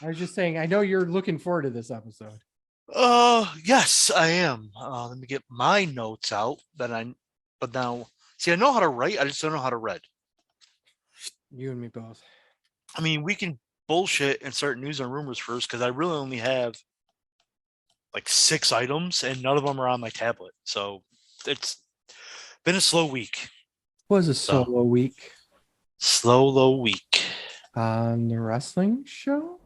I was just saying, I know you're looking forward to this episode. Yes, I am. Let me get my notes out. But now, see, I know how to write. I just don't know how to read. You and me both. I mean, we can bullshit and start news and rumors first because I really only have like 6 items and none of them are on my tablet. So it's been a slow week. Was a So solo week slow week. on the wrestling show.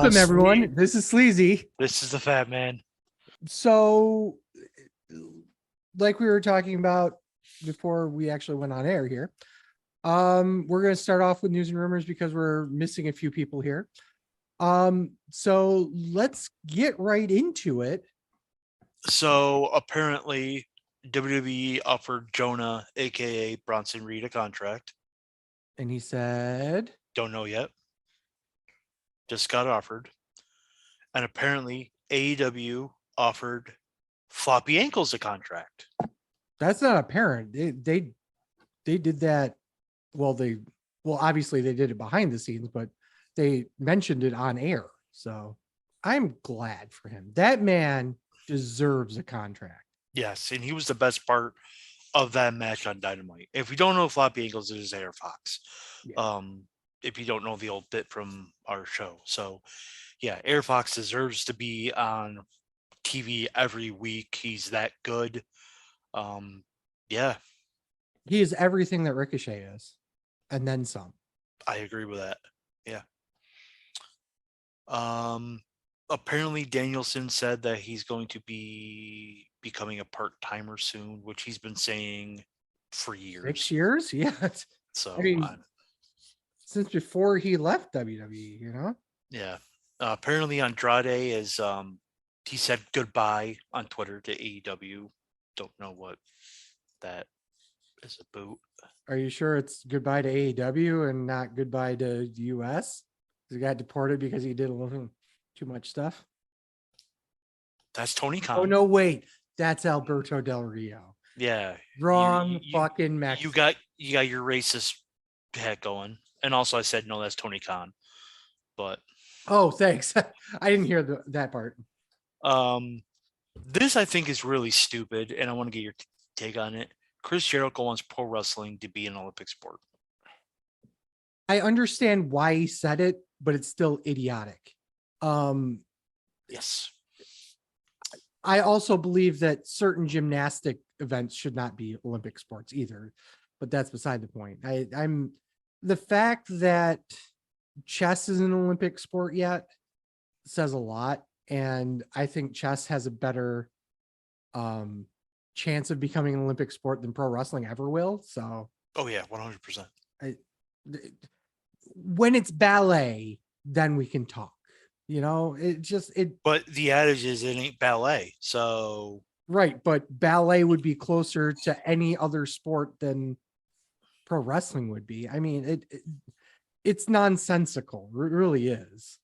Welcome, everyone. This is Sleazy. This is the Fat Man. So, like we were talking about before we actually went on air here, we're going to start off with news and rumors because we're missing a few people here. So let's get right into it. So apparently, WWE offered Jonah, aka Bronson Reed, a contract. And he said, Don't know yet. Just got offered. And apparently, AEW offered Floppy Ankles a contract. that's not apparent. They did that. Well, obviously they did it behind the scenes, but they mentioned it on air. So I'm glad for him. That man deserves a contract. Yes, and he was the best part of that match on Dynamite. If you don't know Floppy Ankles, it is Air Fox. Yeah. If you don't know the old bit from our show. So yeah, Air Fox deserves to be on TV every week. He's that good. Yeah, He is everything that Ricochet is, and then some. I agree with that. Yeah. Apparently Danielson said that he's going to be becoming a part-timer soon, which he's been saying for years. 6 years? Yeah. So I mean, since before he left WWE, you know? yeah. Apparently Andrade is he said goodbye on Twitter to AEW. Don't know what that is about. Are you sure it's goodbye to AEW and not goodbye to the US? He got deported because he did a little too much stuff. That's Tony Khan. Oh no, wait. That's Alberto Del Rio. Yeah. Wrong fucking Mexican. You got your racist head going. And also I said no, that's Tony Khan. But oh, thanks. I didn't hear that part. This I think is really stupid, and I want to get your take on it. Chris Jericho wants pro wrestling to be an Olympic sport. I understand why he said it, but it's still idiotic. Yes. I also believe that certain gymnastic events should not be Olympic sports either, but that's beside the point. I'm the fact that chess is an Olympic sport yet says a lot. And I think chess has a better chance of becoming an Olympic sport than pro wrestling ever will. So, oh yeah, 100%. When it's ballet, then we can talk. You know, it. But the adage is it ain't ballet, so right. But ballet would be closer to any other sport than pro wrestling would be. I mean, it's nonsensical. It really is.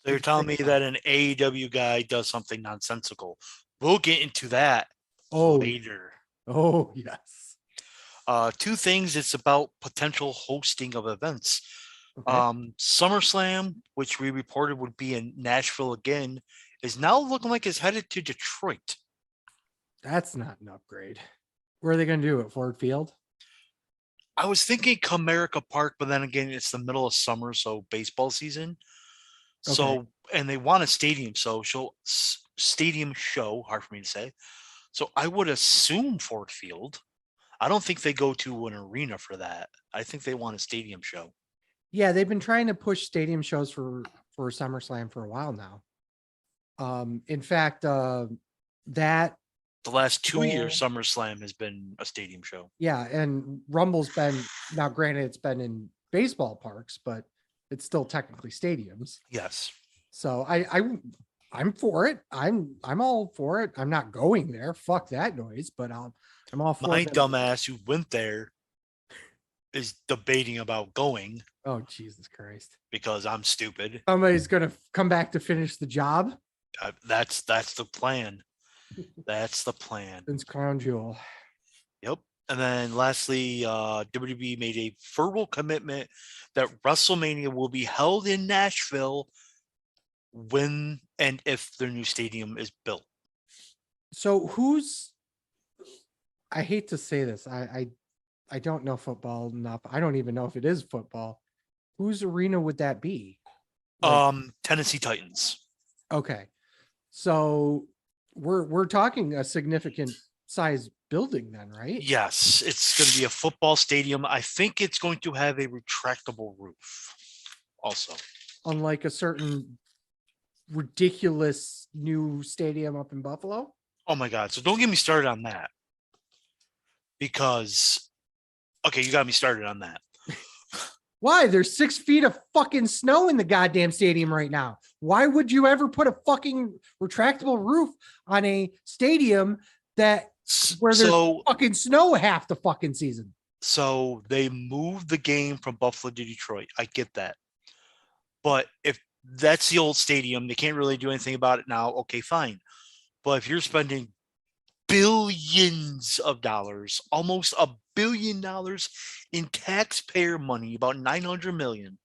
So you're telling me that an AEW guy does something nonsensical. We'll get into that later. Oh, yes. 2 things. It's about potential hosting of events. Okay. SummerSlam, which we reported would be in Nashville again, is now looking like it's headed to Detroit. That's not an upgrade. Where are they going to do it? Ford Field? I was thinking Comerica Park, but then again, it's the middle of summer, so baseball season. Okay. So, and they want a stadium show, hard for me to say. So I would assume Ford Field. I don't think they go to an arena for that. I think they want a stadium show. Yeah, they've been trying to push stadium shows for SummerSlam for a while now. In fact, that The last 2 years, Bowl. SummerSlam has been a stadium show. Yeah, and Rumble's been, now granted it's been in baseball parks, but it's still technically stadiums. Yes. So I'm for it. I'm all for it. I'm not going there. Fuck that noise, but I'm all for My it. dumbass who went there is debating about going Oh, Jesus Christ. because I'm stupid. Somebody's gonna come back to finish the job. That's the plan. That's the plan. Since Crown Jewel. Yep. And then lastly, WWE made a verbal commitment that WrestleMania will be held in Nashville when and if their new stadium is built. So I hate to say this. I don't know football enough. I don't even know if it is football. Whose arena would that be? Tennessee Titans. Okay. So we're talking a significant size building then, right? Yes, it's going to be a football stadium. I think it's going to have a retractable roof also. Unlike a certain ridiculous new stadium up in Buffalo. Oh my God. So don't get me started on that. Because, okay, you got me started on that. Why? There's 6 feet of fucking snow in the goddamn stadium right now. Why would you ever put a fucking retractable roof on a stadium where there's fucking snow half the fucking season? So they moved the game from Buffalo to Detroit. I get that. But if that's the old stadium, they can't really do anything about it now. Okay, fine. But if you're spending billions of dollars, almost $1 billion in taxpayer money, about 900 million,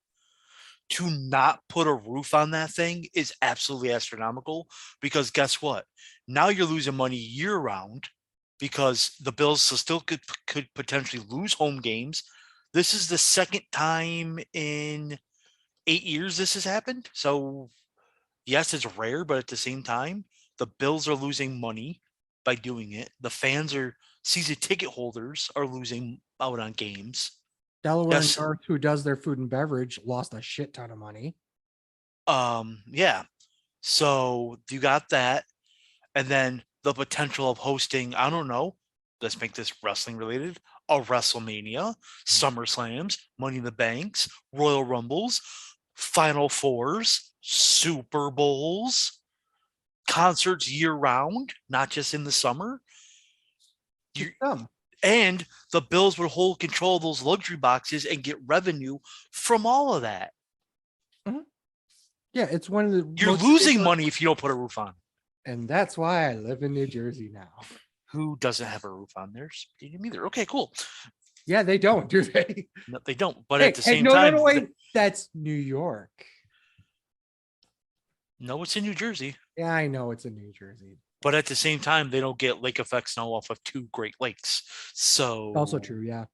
to not put a roof on that thing is absolutely astronomical. Because guess what? Now you're losing money year round because the Bills still could potentially lose home games. This is the second time in 8 years this has happened. So yes, it's rare, but at the same time, the Bills are losing money by doing it. The fans season ticket holders are losing out on games. Delaware and North, who does their food and beverage, lost a shit ton of money. Yeah. So you got that. And then the potential of hosting, I don't know, let's make this wrestling related, a WrestleMania, SummerSlams, Money in the Banks, Royal Rumbles, Final Fours, Super Bowls, concerts year round, not just in the summer. And the Bills would hold control of those luxury boxes and get revenue from all of that. Mm-hmm. Yeah, it's one of the. You're losing money if you don't put a roof on. And that's why I live in New Jersey now. Who doesn't have a roof on their stadium either? Okay, cool. Yeah, they don't, do they? No, they don't. But at the same time, no, wait. That's New York. No, it's in New Jersey. Yeah, I know it's in New Jersey. But at the same time, they don't get lake effect snow off of 2 Great Lakes. So also true, yeah.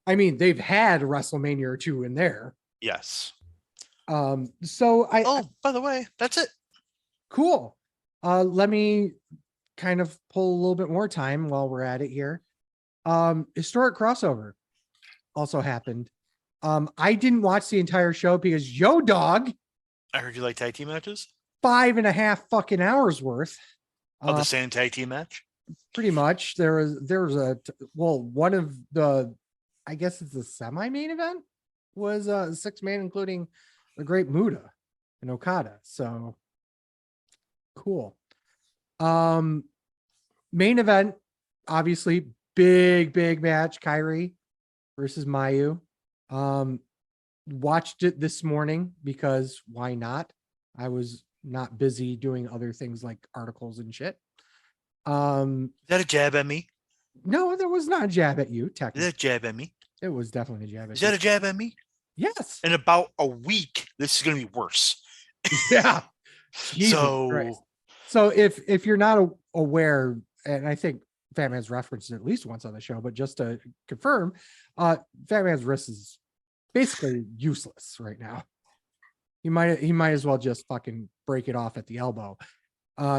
I mean, they've had WrestleMania or 2 in there. Yes. So by the way, that's it. Cool. Let me kind of pull a little bit more time while we're at it here. Historic crossover also happened. I didn't watch the entire show because Yo Dog. I heard you like tag team matches. 5.5 fucking hours worth of the same tag team match. Pretty much. There was one of the, I guess it's the semi-main event was 6-man, including the Great Muta and Okada. So cool. Main event, obviously big match. Kyrie versus Mayu. Watched it this morning because why not? I was not busy doing other things like articles and shit. Is that a jab at me? No, there was not a jab at you. Technically, is that a jab at me? It was definitely a jab at you. Is that a jab at me? Yes. In about a week, this is going to be worse. Yeah. So if you're not aware, and I think Fat Man's referenced it at least once on the show, but just to confirm, Fat Man's wrist is basically useless right now. He might as well just fucking break it off at the elbow.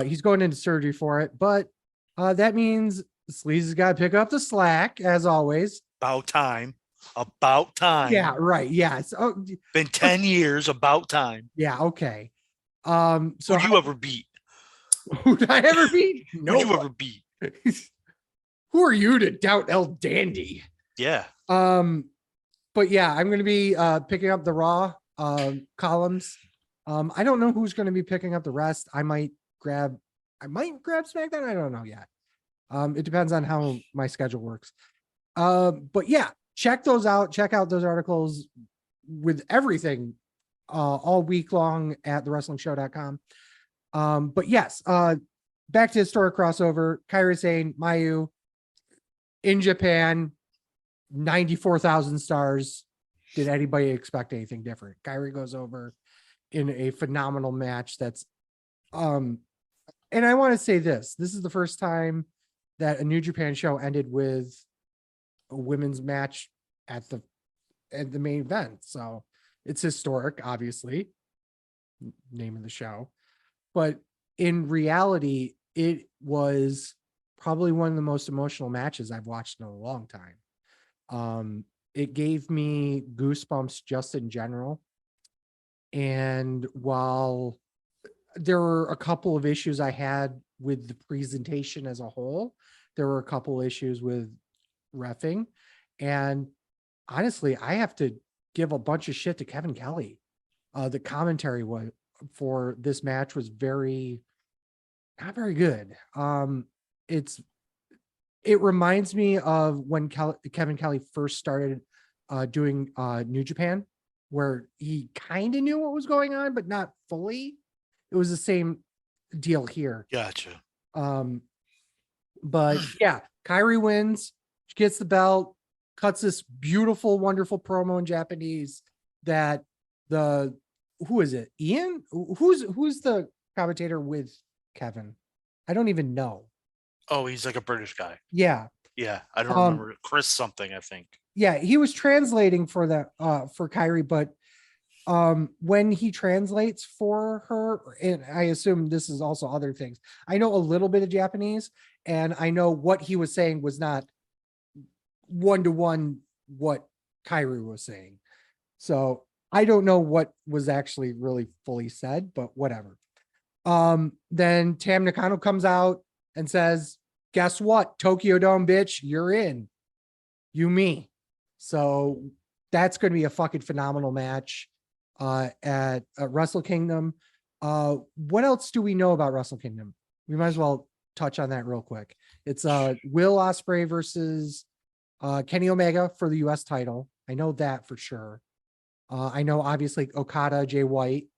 He's going into surgery for it, but that means Sleazy's got to pick up the slack as always. About time. Yeah, right. Yeah. So, been 10 years. About time. Yeah. Okay. So who'd you ever beat? Who did I ever beat? Who'd No. you ever beat? Who are you to doubt El Dandy? Yeah. But yeah, I'm going to be picking up the Raw columns. I don't know who's going to be picking up the rest. I might grab SmackDown. I don't know yet. It depends on how my schedule works. But yeah, check those out. Check out those articles with everything all week long at thewrestlingshow.com. But yes, back to historic crossover. Kairi Sane, Mayu in Japan, 94,000 stars. Did anybody expect anything different? Kairi goes over in a phenomenal match. And I want to say this is the first time that a New Japan show ended with a women's match at the main event. So it's historic, obviously, name of the show. But in reality, it was probably one of the most emotional matches I've watched in a long time. It gave me goosebumps just in general. And while there were a couple of issues I had with the presentation as a whole, there were a couple issues with reffing. And honestly, I have to give a bunch of shit to Kevin Kelly. The commentary for this match was not very good. It reminds me of when Kevin Kelly first started doing New Japan, where he kind of knew what was going on, but not fully. It was the same deal here. Gotcha. But yeah, Kairi wins, she gets the belt, cuts this beautiful, wonderful promo in Japanese that who is it? Ian? Who's the commentator with Kevin? I don't even know. Oh, he's like a British guy. Yeah. Yeah. I don't remember. Chris something, I think. Yeah, he was translating for for Kairi, but when he translates for her, and I assume this is also other things, I know a little bit of Japanese, and I know what he was saying was not one-to-one what Kairi was saying. So I don't know what was actually really fully said, but whatever. Then Tam Nakano comes out and says, guess what? Tokyo Dome, bitch, you're in. You, me. So that's going to be a fucking phenomenal match at Wrestle Kingdom. What else do we know about Wrestle Kingdom? We might as well touch on that real quick. It's Will Ospreay versus Kenny Omega for the US title. I know that for sure. I know obviously Okada, Jay White.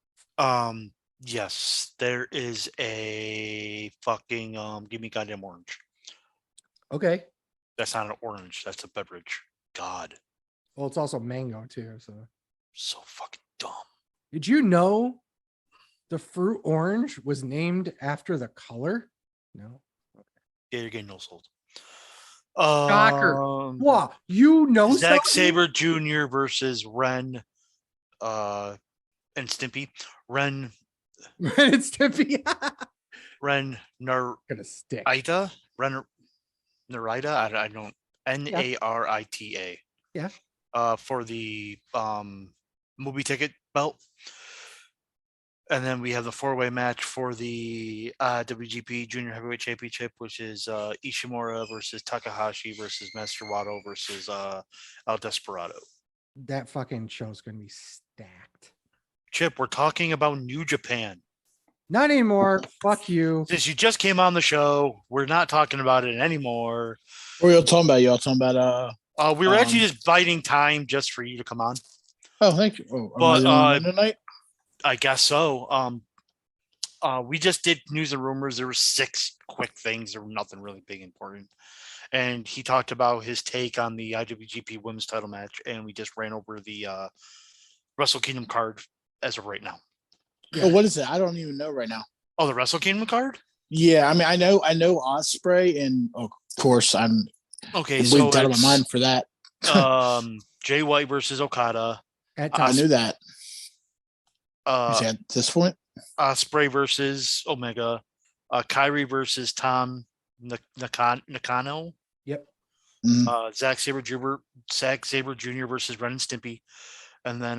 Yes, there is a fucking give me goddamn orange. Okay. That's not an orange, that's a beverage. God. Well, it's also mango too, so fucking dumb. Did you know the fruit orange was named after the color? No. Okay. Yeah, you're getting no sold. Shocker. Wow, you know Zack Sabre Jr. versus Ren and Stimpy. Ren and Stimpy. Ren Gonna stick. Narita? Ren Narita? I don't Narita. Yeah. For the movie ticket belt. And then we have the 4-way match for the WGP Junior Heavyweight Championship, which is Ishimura versus Takahashi versus Master Wato versus El Desperado. That fucking show's going to be stacked. Chip, we're talking about New Japan. Not anymore. Fuck you. Since you just came on the show, we're not talking about it anymore. What are y'all talking about? Y'all talking about we were actually just biding time just for you to come on. Oh, thank you. Oh, but tonight? I guess so. We just did news and rumors. There were 6 quick things. There were nothing really big important. And he talked about his take on the IWGP Women's Title match, and we just ran over the Wrestle Kingdom card as of right now. Yeah. Oh, what is it? I don't even know right now. Oh, the Wrestle Kingdom card? Yeah, I mean, I know Ospreay, and of course, I'm okay. So out of my mind for that. Jay White versus Okada. I knew that. Is at this point? Ospreay versus Omega. Kairi versus Tam Nakano. Yep. Mm-hmm. Zack Sabre Jr. versus Ren and Stimpy, and then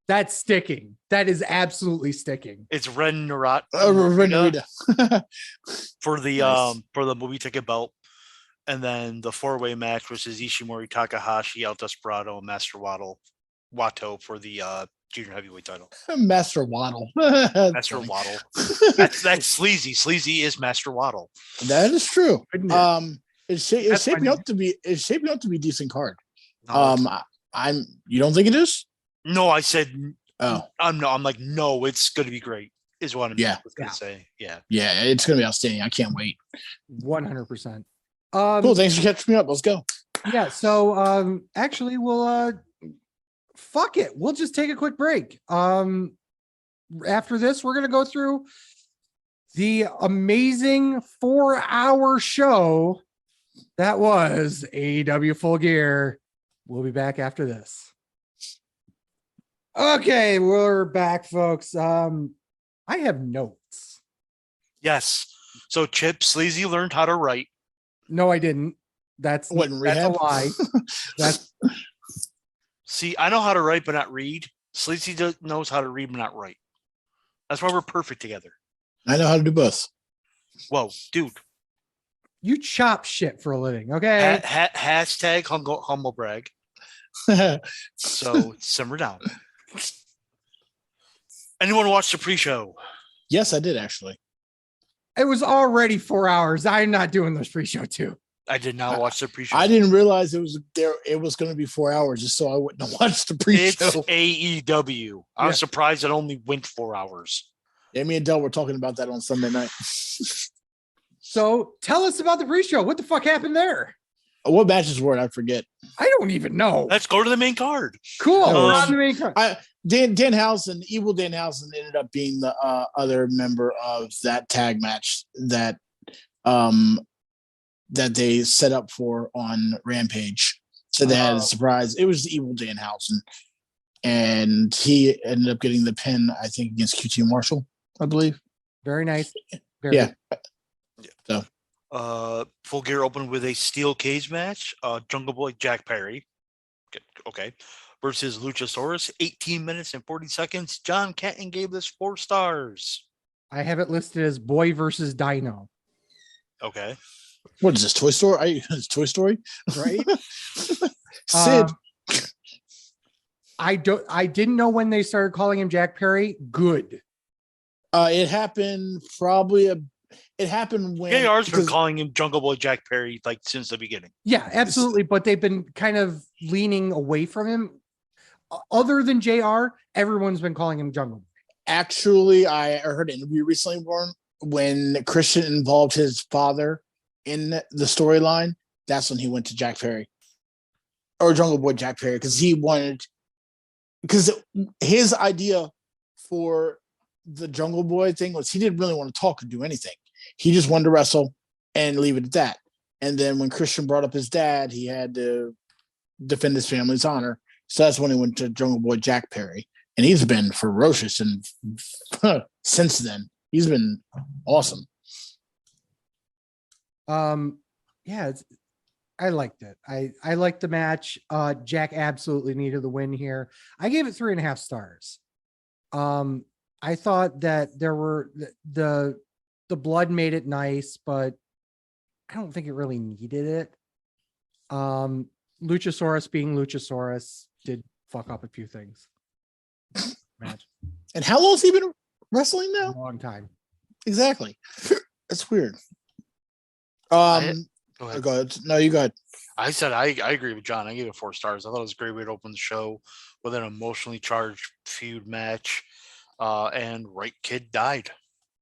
That's sticking. That is absolutely sticking. It's Ren Narita Renarita. for the Nice. for the movie ticket belt. And then the 4-way match, which is Ishimori, Takahashi, El Desperado, and Master Wato for the junior heavyweight title. Master Waddle. Master Waddle. That's sleazy. Sleazy is Master Waddle. That is true. Goodness. It's That's shaping my- up to be a decent card. No, You don't think it is? no, I said Oh, I'm like, no, it's gonna be great, is what I'm Yeah. gonna say. Yeah. yeah, it's gonna be outstanding. I can't wait. 100%. Cool, thanks for catching me up. Let's go. Yeah, so actually we'll fuck it. We'll just take a quick break. After this, we're gonna go through the amazing 4-hour show that was AEW Full Gear. We'll be back after this. Okay, we're back, folks. I have notes. Yes. So Chip Sleazy learned how to write. No, I didn't. That's What, in that's a rehab? lie. That's See, I know how to write but not read. Sleazy knows how to read but not write. That's why we're perfect together. I know how to do both. Whoa, dude. you chop shit for a living, okay? Hashtag humble brag. So simmer down. Anyone watch the pre-show? Yes, I did actually. It was already 4 hours. I'm not doing this pre-show too. I did not watch the pre-show. I didn't realize it was there. It was going to be 4 hours, just so I wouldn't have watched the It's pre-show. AEW. I was Yeah. surprised it only went 4 hours. Yeah, me and Del were talking about that on Sunday night. So tell us about the pre-show. What the fuck happened there? What matches were it? I forget. I don't even know. Let's go to the main card. Cool. Um, Dan Danhausen, Evil Danhausen, ended up being the other member of that tag match that that they set up for on Rampage. So they had a surprise. It was Evil Danhausen, and he ended up getting the pin, I think, against QT Marshall, I believe. Very nice. Very Yeah. good. Full Gear opened with a steel cage match. Jungle Boy Jack Perry, okay, versus Luchasaurus. 18 minutes and 40 seconds. John Canton gave this 4 stars. I have it listed as Boy versus Dino. Okay. What is this, Toy Story? It's Toy Story? Right? Sid. I didn't know when they started calling him Jack Perry. Good. It happened when JR's been because- calling him Jungle Boy Jack Perry like since the beginning. Yeah, absolutely. But they've been kind of leaning away from him. Other than JR, everyone's been calling him Jungle Boy. Actually, I heard an interview recently when Christian involved his father in the storyline. That's when he went to Jack Perry or Jungle Boy Jack Perry because his idea for the Jungle Boy thing was he didn't really want to talk or do anything. He just wanted to wrestle and leave it at that. And then when Christian brought up his dad, he had to defend his family's honor. So that's when he went to Jungle Boy Jack Perry. And he's been ferocious and since then. He's been awesome. Yeah, I liked it. I liked the match. Jack absolutely needed the win here. I gave it 3.5 stars. I thought that there were the blood made it nice, but I don't think it really needed it. Luchasaurus being Luchasaurus did fuck up a few things. Match. And how long has he been wrestling A now? long time. Exactly. That's weird. Go ahead. Go ahead. No, you go ahead. I said I agree with John. I gave it 4 stars. I thought it was a great way to open the show with an emotionally charged feud match. And Right Kid died.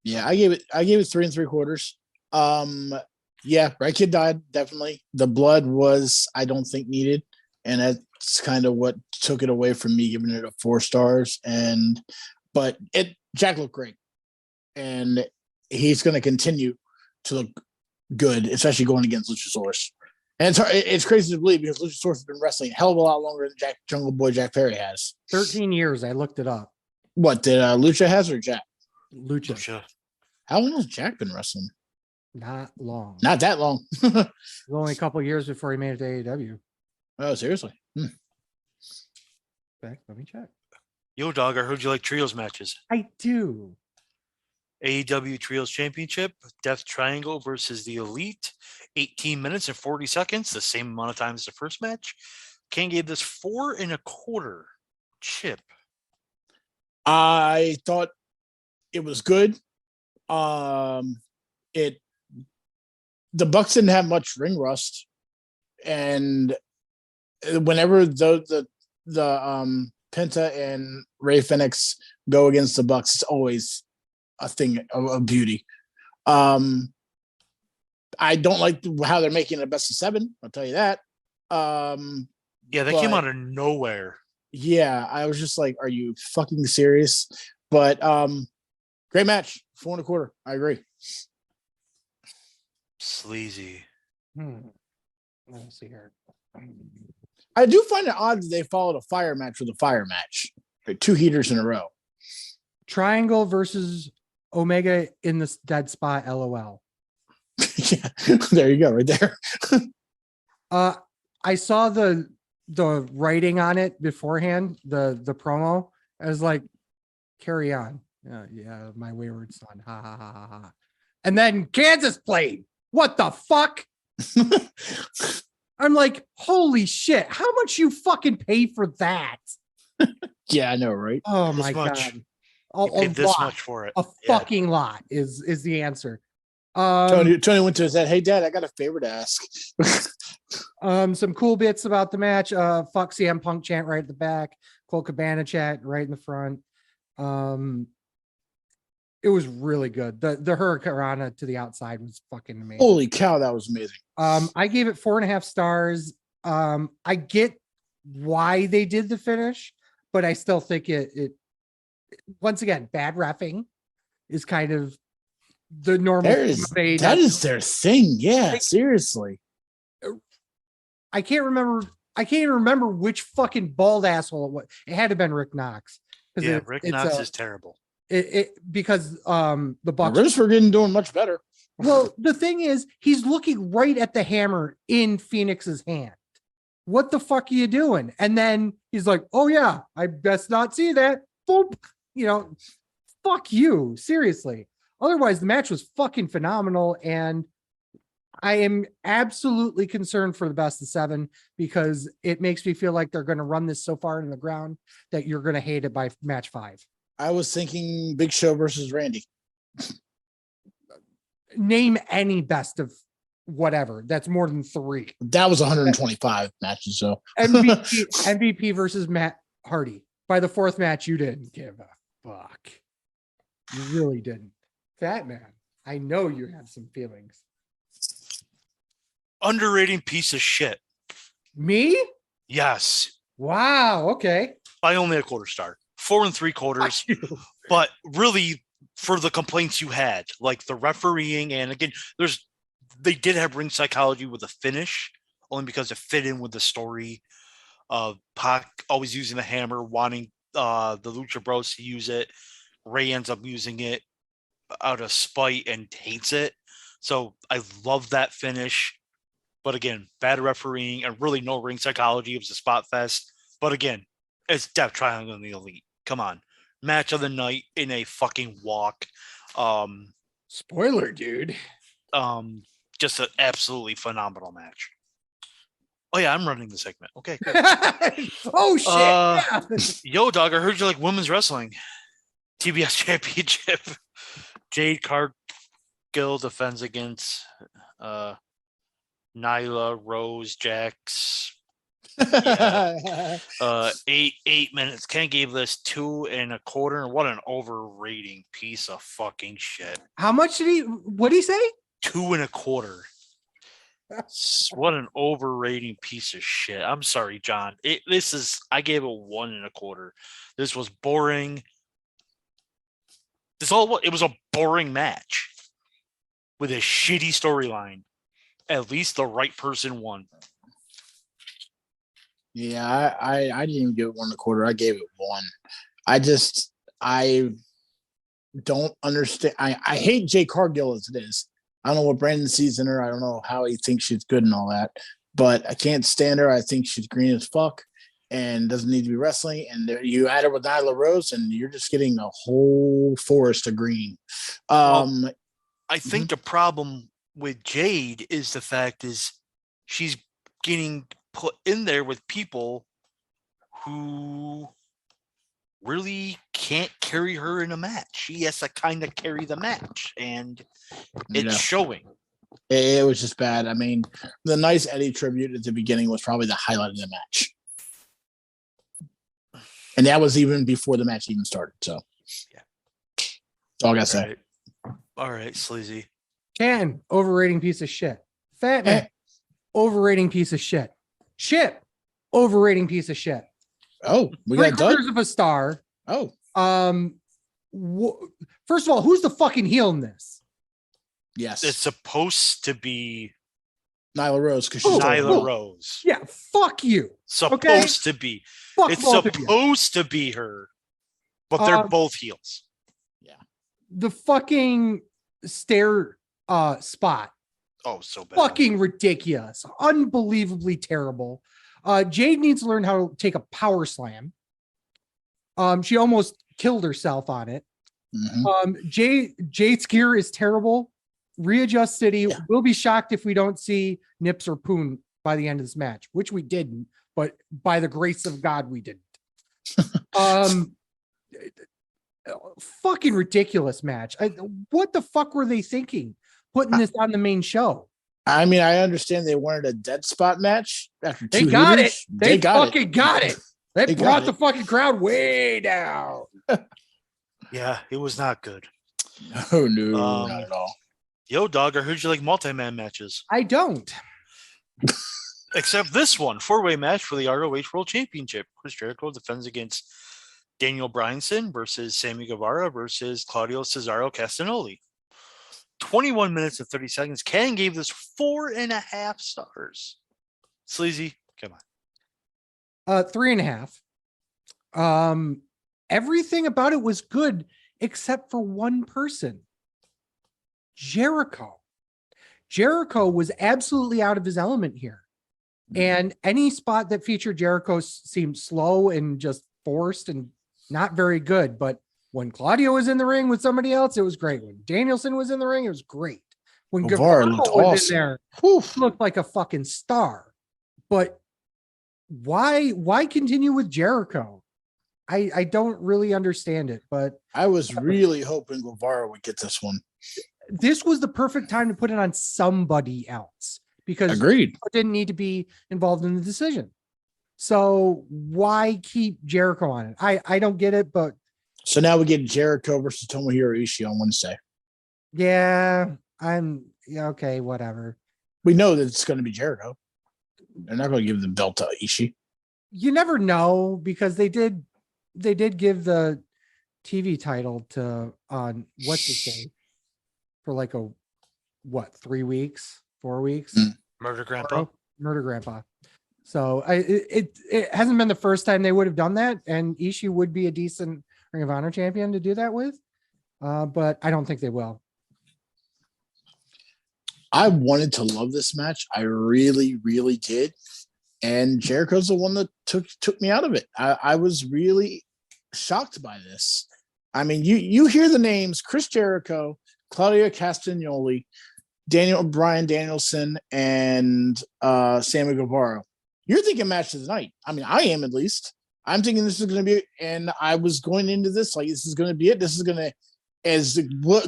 Yeah, I gave it 3 3/4. Yeah, Right Kid died, definitely. The blood was, I don't think, needed. And that's kind of what took it away from me giving it a 4 stars. But Jack looked great. And he's going to continue to look good, especially going against Luchasaurus. And it's crazy to believe because Luchasaurus has been wrestling a hell of a lot longer than Jungle Boy Jack Perry has. 13 years. I looked it up. What did Lucha has or Jack? Lucha. How long has Jack been wrestling? Not long. Not that long. It was only a couple years before he made it to AEW. Oh, seriously? Back, let me check. Yo, dog, I heard you like trios matches. I do. AEW Trios Championship, Death Triangle versus the Elite, 18 minutes and 40 seconds, the same amount of time as the first match. Ken gave this 4.25. Chip. I thought it was good. It the Bucks didn't have much ring rust, and whenever the Penta and Ray Phoenix go against the Bucks, it's always a thing of beauty. I don't like how they're making it a best of 7. I'll tell you that. Yeah, that came out of nowhere. Yeah, I was just like, "Are you fucking serious?" But great match, 4.25. I agree. Sleazy. Let me see here. I do find it odd that they followed a fire match with a fire match, like 2 heaters in a row. Triangle versus Omega in the dead spot. LOL. Yeah, there you go, right there. I saw the writing on it beforehand, the promo. I was like, carry on. Yeah, my wayward son. Ha ha ha ha ha. And then Kansas played. What the fuck? I'm like, holy shit! How much you fucking pay for that? Yeah, I know, right? Oh This my much. god! You paid this much for it. A Yeah. fucking lot is the answer. Tony went to his head. Hey, Dad, I got a favor to ask. Some cool bits about the match. Fuck CM Punk chant right at the back. Cole Cabana chant right in the front. It was really good. The Hurricanrana to the outside was fucking amazing. Holy cow, that was amazing. I gave it 4.5 stars. I get why they did the finish, but I still think it once again, bad reffing is kind of the normal. That is their thing. Yeah, Like, seriously. I can't even remember which fucking bald asshole it was. It had to have been Rick Knox. Yeah, Rick Knox is terrible. Because the Bucks We're forgetting doing much better. Well, the thing is, he's looking right at the hammer in Phoenix's hand. What the fuck are you doing? And then he's like, oh yeah, I best not see that. Boom. Fuck you. Seriously. Otherwise, the match was fucking phenomenal. And I am absolutely concerned for the best of 7 because it makes me feel like they're going to run this so far in the ground that you're going to hate it by match 5. I was thinking Big Show versus Randy. Name any best of whatever. That's more than 3. That was 125 matches. So MVP versus Matt Hardy. By the 4th match, you didn't give a fuck. You really didn't. Fat Man, I know you have some feelings. Underrated piece of shit. Me? Yes. Wow. Okay. I only a 1/4 star. 4.75. But really, for the complaints you had, like the refereeing, and again, they did have ring psychology with the finish, only because it fit in with the story of Pac always using the hammer, wanting the Lucha Bros to use it. Ray ends up using it out of spite and hates it. So I love that finish. But again, bad refereeing and really no ring psychology. It was a spot fest. But again, it's Death Triangle and the Elite. Come on. Match of the night in a fucking walk. Spoiler, dude. Just an absolutely phenomenal match. Oh yeah, I'm running the segment. Okay. Oh shit. Yeah. Yo, dog, I heard you like women's wrestling. TBS Championship. Jade Cargill defends against Nyla Rose Jax. Yeah. 8 minutes. Ken gave this 2.25. What an overrating piece of fucking shit. How much did what did he say? 2.25. What an overrating piece of shit. I'm sorry, John. I gave it 1.25. This was boring. It was a boring match with a shitty storyline. At least the right person won. Yeah, I didn't even give it 1.25. I gave it 1. I don't understand. I hate Jay Cargill as it is. I don't know what Brandon sees in her. I don't know how he thinks she's good and all that, but I can't stand her. I think she's green as fuck. and doesn't need to be wrestling. And there, you add it with Nyla Rose, and you're just getting a whole forest of green. I think the problem with Jade is the fact is she's getting put in there with people who really can't carry her in a match. She has to kind of carry the match, and it's showing. It was just bad. I mean, the nice Eddie tribute at the beginning was probably the highlight of the match. And that was even before the match even started. So, yeah. That's all I got to say. All right, Sleazy. Can, overrating piece of shit. Fatman, overrating piece of shit. Chip, overrating piece of shit. Oh, we got Doug. Of a star. Oh. First of all, who's the fucking heel in this? Yes. It's supposed to be Nyla Rose, because she's Nyla Rose. Yeah, fuck you. Supposed to be. Fuck it's supposed to be her, but they're both heels. Yeah. The fucking stair spot. Oh, so bad. Fucking ridiculous. Unbelievably terrible. Jade needs to learn how to take a power slam. She almost killed herself on it. Mm-hmm. Jade's gear is terrible. Readjust City. Yeah. We'll be shocked if we don't see Nips or Poon by the end of this match, which we didn't, but by the grace of God, we didn't. Fucking ridiculous match. What the fuck were they thinking putting this on the main show? I mean, I understand they wanted a dead spot match after they two got heaters. It. They fucking got it. They brought the fucking crowd way down. Yeah, it was not good. Oh, no, not at all. Yo, dog, I heard you like multi-man matches. I don't. Except this one, 4-way match for the ROH World Championship. Chris Jericho defends against Daniel Bryanson versus Sammy Guevara versus Claudio Cesaro Castagnoli. 21 minutes and 30 seconds. Ken gave this 4.5 stars. Sleazy, come on. 3.5. Everything about it was good except for one person. Jericho. Jericho was absolutely out of his element here. And any spot that featured Jericho seemed slow and just forced and not very good. But when Claudio was in the ring with somebody else, it was great. When Danielson was in the ring, it was great. When Guevara was in there, he looked like a fucking star. But why continue with Jericho? I don't really understand it, but I was really hoping Guevara would get this one. This was the perfect time to put it on somebody else because agreed, it didn't need to be involved in the decision. So why keep Jericho on it? I don't get it, but so now we get Jericho versus Tomohiro Ishii on Wednesday. Yeah, okay, whatever. We know that it's going to be Jericho. They're not going to give the belt to Ishii. You never know because they did give the TV title to what's his name for like 3 weeks, 4 weeks. Murder Grandpa. So it hasn't been the first time they would have done that, and Ishii would be a decent Ring of Honor champion to do that with, but I don't think they will. I wanted to love this match. I really, really did. And Jericho's the one that took me out of it. I was really shocked by this. I mean, you hear the names Chris Jericho, Claudio Castagnoli, Bryan Danielson, and Sammy Guevara. You're thinking match of the night. I mean, I am at least. I'm thinking this is going to be, and I was going into this like this is going to be it. This is going to, as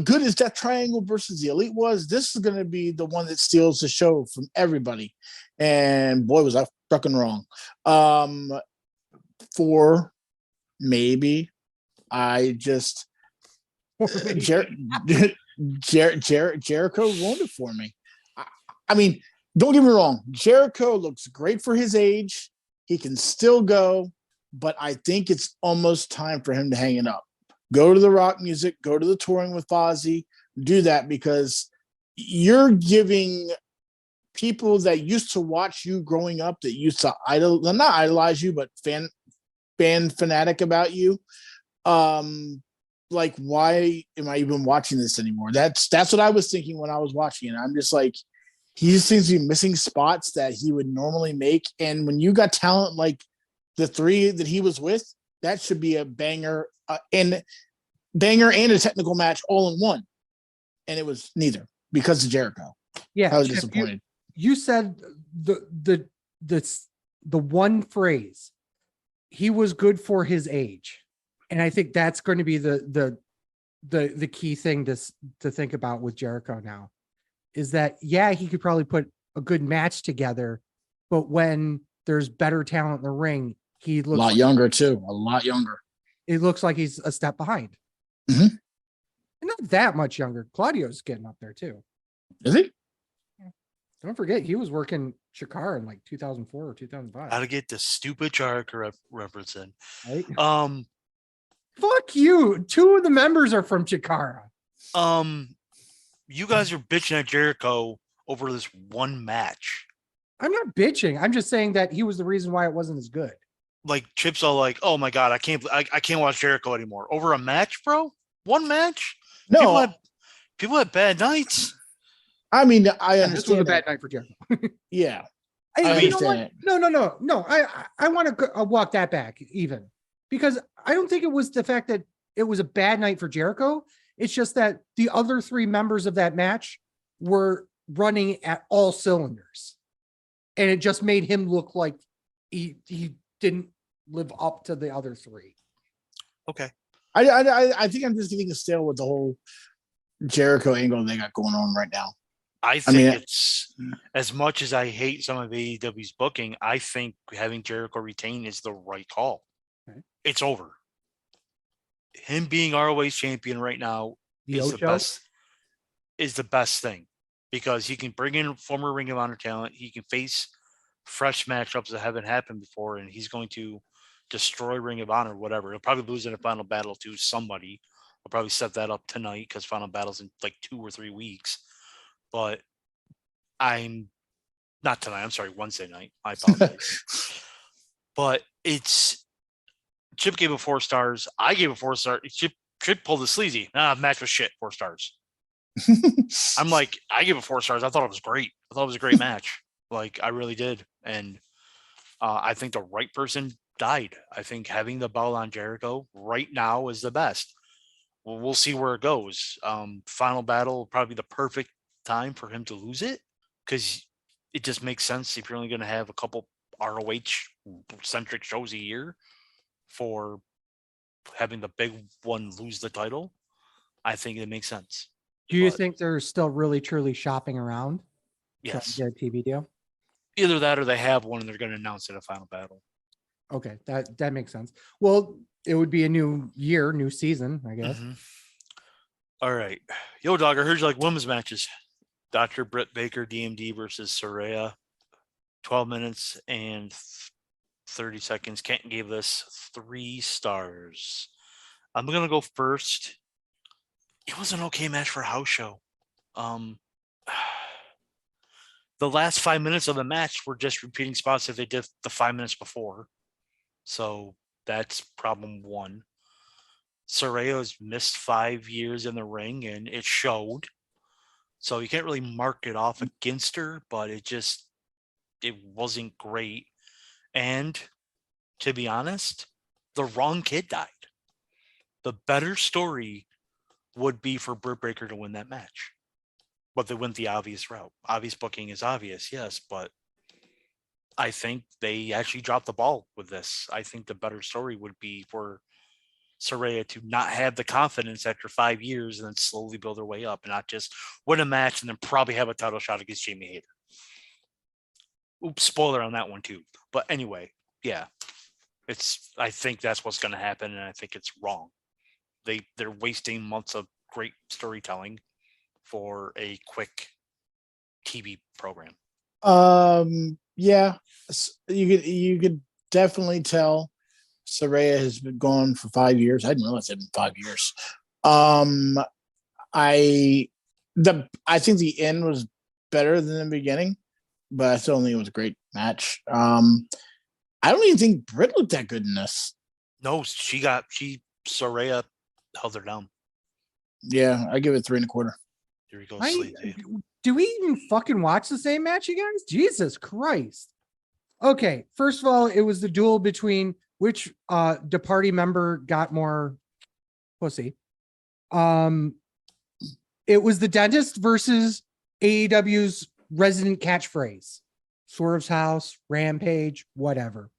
good as Death Triangle versus the Elite was, this is going to be the one that steals the show from everybody. And boy, was I fucking wrong. For maybe I just Jericho ruined it for me. I mean, don't get me wrong. Jericho looks great for his age. He can still go, but I think it's almost time for him to hang it up. Go to the rock music, go to the touring with Fozzy, do that because you're giving people that used to watch you growing up, that used to not idolize you, but fan fanatic about you. Like, why am I even watching this anymore? That's what I was thinking when I was watching it. I'm just like, he just seems to be missing spots that he would normally make. And when you got talent like the three that he was with, that should be a banger and a technical match all in one. And it was neither because of Jericho. Yeah, I was Jeff, disappointed. You said the one phrase. He was good for his age, and I think that's going to be the key thing to think about with Jericho now, is that he could probably put a good match together, but when there's better talent in the ring, he looks A lot younger too. A lot younger. It looks like he's a step behind. Mhm. Not that much younger. Claudio's getting up there too. Is he? Don't forget, he was working Chikara in like 2004 or 2005. How to get the stupid Jericho reference in. Right? Um, Fuck you. Two of the members are from Chikara. you guys are bitching at Jericho over this one match. I'm not bitching. I'm just saying that he was the reason why it wasn't as good. Like Chip's all like, "Oh my god, I can't watch Jericho anymore over a match, bro. One match. No, People had bad nights. I mean, I This was a understand. bad night for Jericho. Yeah. I mean, understand it. No. I want to walk that back even, because I don't think it was the fact that it was a bad night for Jericho. It's just that the other three members of that match were running at all cylinders, and it just made him look like he didn't live up to the other three. Okay. I think I'm just getting stale with the whole Jericho angle they got going on right now. I think it's, as much as I hate some of AEW's booking, I think having Jericho retain is the right call. Okay. It's over. Him being ROH champion right now is the best thing, because he can bring in former Ring of Honor talent. He can face fresh matchups that haven't happened before, and he's going to destroy Ring of Honor, whatever. He'll probably lose in a final battle to somebody. I'll probably set that up tonight because final battle's in like 2 or 3 weeks. But I'm not tonight. I'm sorry, Wednesday night. I apologize. But it's, Chip gave it 4 stars. I gave it 4 stars. Chip pulled the sleazy. Match was shit. 4 stars. I'm like, I give it 4 stars. I thought it was great. I thought it was a great match. Like, I really did. And I think the right person died. I think having the bell on Jericho right now is the best. Well, we'll see where it goes. Final battle will probably be the perfect time for him to lose it, because it just makes sense if you're only going to have a couple ROH centric shows a year for having the big one lose the title. I think it makes sense. Do you think they're still really truly shopping around? Yes. Trying to get a TV deal. Either that or they have one and they're going to announce it at final battle. Okay, that makes sense. Well, it would be a new year, new season, I guess. Mm-hmm. All right. Yo, dog, I heard you like women's matches. Dr. Britt Baker, DMD versus Saraya. 12 minutes and 30 seconds. Kenton gave this 3 stars. I'm going to go first. It was an okay match for a house show. The last 5 minutes of the match were just repeating spots that they did the 5 minutes before. So that's problem 1. Saraya's missed 5 years in the ring, and it showed. So you can't really mark it off against her, but it wasn't great. And to be honest, the wrong kid died. The better story would be for Britt Baker to win that match. But they went the obvious route. Obvious booking is obvious, yes, but I think they actually dropped the ball with this. I think the better story would be for Saraya to not have the confidence after 5 years and then slowly build her way up, and not just win a match and then probably have a title shot against Jamie Hayter. Oops, spoiler on that one too. But anyway, yeah, I think that's what's going to happen, and I think it's wrong. They're wasting months of great storytelling for a quick TV program. Yeah, you could definitely tell Saraya has been gone for 5 years. I didn't realize it had been 5 years. I think the end was better than the beginning, but I still think it was a great match. I don't even think Britt looked that good in this. No, Saraya held her down. Yeah, I give it 3 1/4. Here we go. Do we even fucking watch the same match, you guys? Jesus Christ. Okay, first of all, it was the duel between which the party member got more pussy. It was the dentist versus AEW's resident catchphrase. Swerve's house, Rampage, whatever.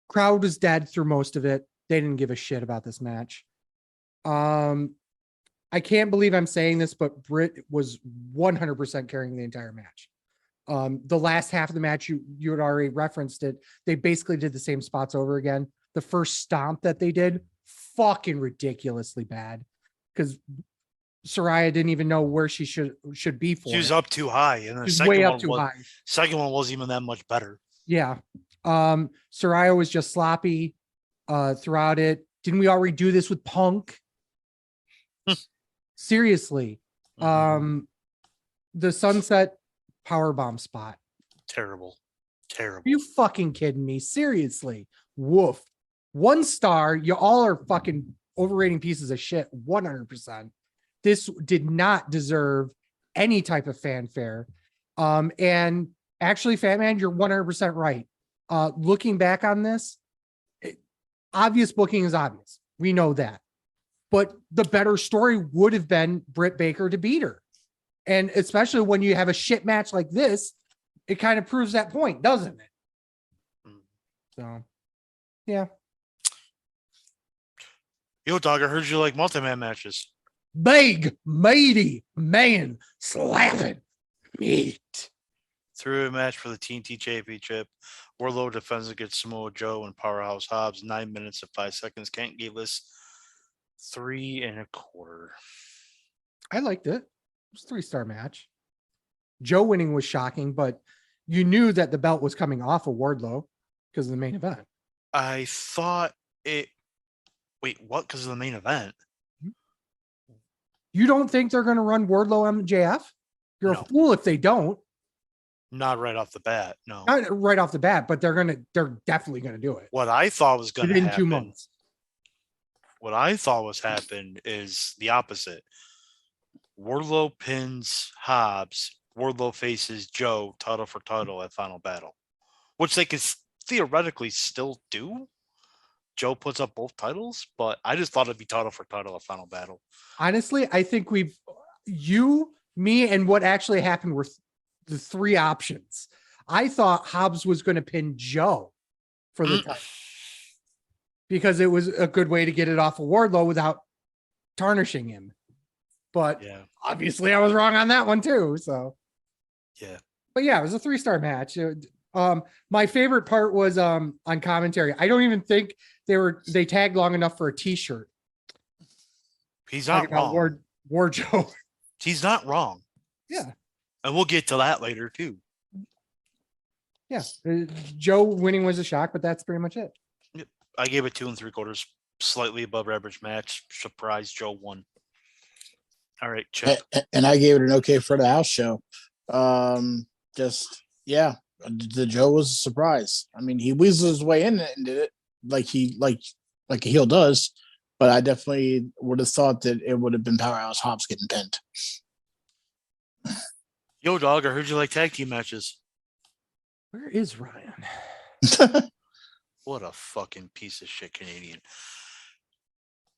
Crowd was dead through most of it. They didn't give a shit about this match. I can't believe I'm saying this, but Britt was 100% carrying the entire match. The last half of the match, you had already referenced it. They basically did the same spots over again. The first stomp that they did, fucking ridiculously bad, because Soraya didn't even know where she should be for. She was it. up too high, and the She was second way one up too was high. second one wasn't even that much better. Yeah. Soraya was just sloppy throughout it. Didn't we already do this with Punk? Seriously. The sunset powerbomb spot. Terrible. Are you fucking kidding me? Seriously. Woof. 1 star. You all are fucking overrating pieces of shit. 100%. This did not deserve any type of fanfare. And actually, Fat Man, you're 100% right. Looking back on this, obvious booking is obvious. We know that. But the better story would have been Britt Baker to beat her. And especially when you have a shit match like this, it kind of proves that point, doesn't it? So, yeah. Yo, dog, I heard you like multi-man matches. Big, meaty man slapping meat. Through a match for the TNT Championship, Wardlow defends against Samoa Joe and Powerhouse Hobbs. 9 minutes and 5 seconds. Can't give us 3 1/4. I liked it. It was a 3-star match. Joe winning was shocking, but you knew that the belt was coming off of Wardlow because of the main event. I thought it. Wait, what? Because of the main event? You don't think they're going to run Wardlow MJF? You're No. a fool if they don't. Not right off the bat. No. Not right off the bat, but they're definitely gonna do it What I thought was going to within happen. 2 months. What I thought was happened is the opposite. Wardlow pins Hobbs. Wardlow faces Joe title for title at Final Battle, which they could theoretically still do. Joe puts up both titles, but I just thought it'd be title for title at Final Battle. Honestly, I think you, me, and what actually happened were the 3 options. I thought Hobbs was going to pin Joe for the title because it was a good way to get it off of Wardlow without tarnishing him. But Yeah. obviously I was wrong on that one too. So Yeah. but yeah, it was a 3-star match. My favorite part was on commentary. I don't even think they tagged long enough for a t-shirt. He's not wrong. War Joe. He's not wrong. Yeah. And we'll get to that later too. Yeah. Joe winning was a shock, but that's pretty much it. I gave it 2 3/4, slightly above average match. Surprise, Joe won. All right, Chip. And I gave it an okay for the house show. Just yeah, the Joe was a surprise. I mean, he weaseled his way in and did it like a heel does, but I definitely would have thought that it would have been Powerhouse Hobbs getting pinned. Yo, dog, I heard you like tag team matches. Where is Ryan? What a fucking piece of shit Canadian.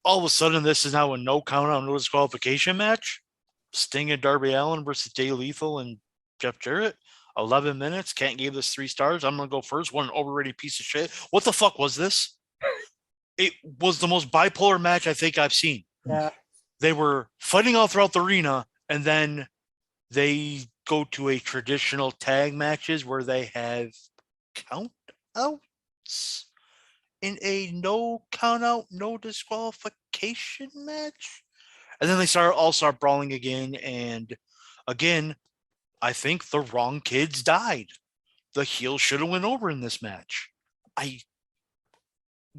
All of a sudden, this is now a no count out, no disqualification match. Sting and Darby Allin versus Jay Lethal and Jeff Jarrett. 11 minutes. Can't give this 3 stars. I'm going to go first. What an overrated piece of shit. What the fuck was this? It was the most bipolar match I think I've seen. Yeah. They were fighting all throughout the arena, and then they go to a traditional tag matches where they have count outs in a no count out, no disqualification match. And then they all start brawling again. And again, I think the wrong kids died. The heel should have went over in this match.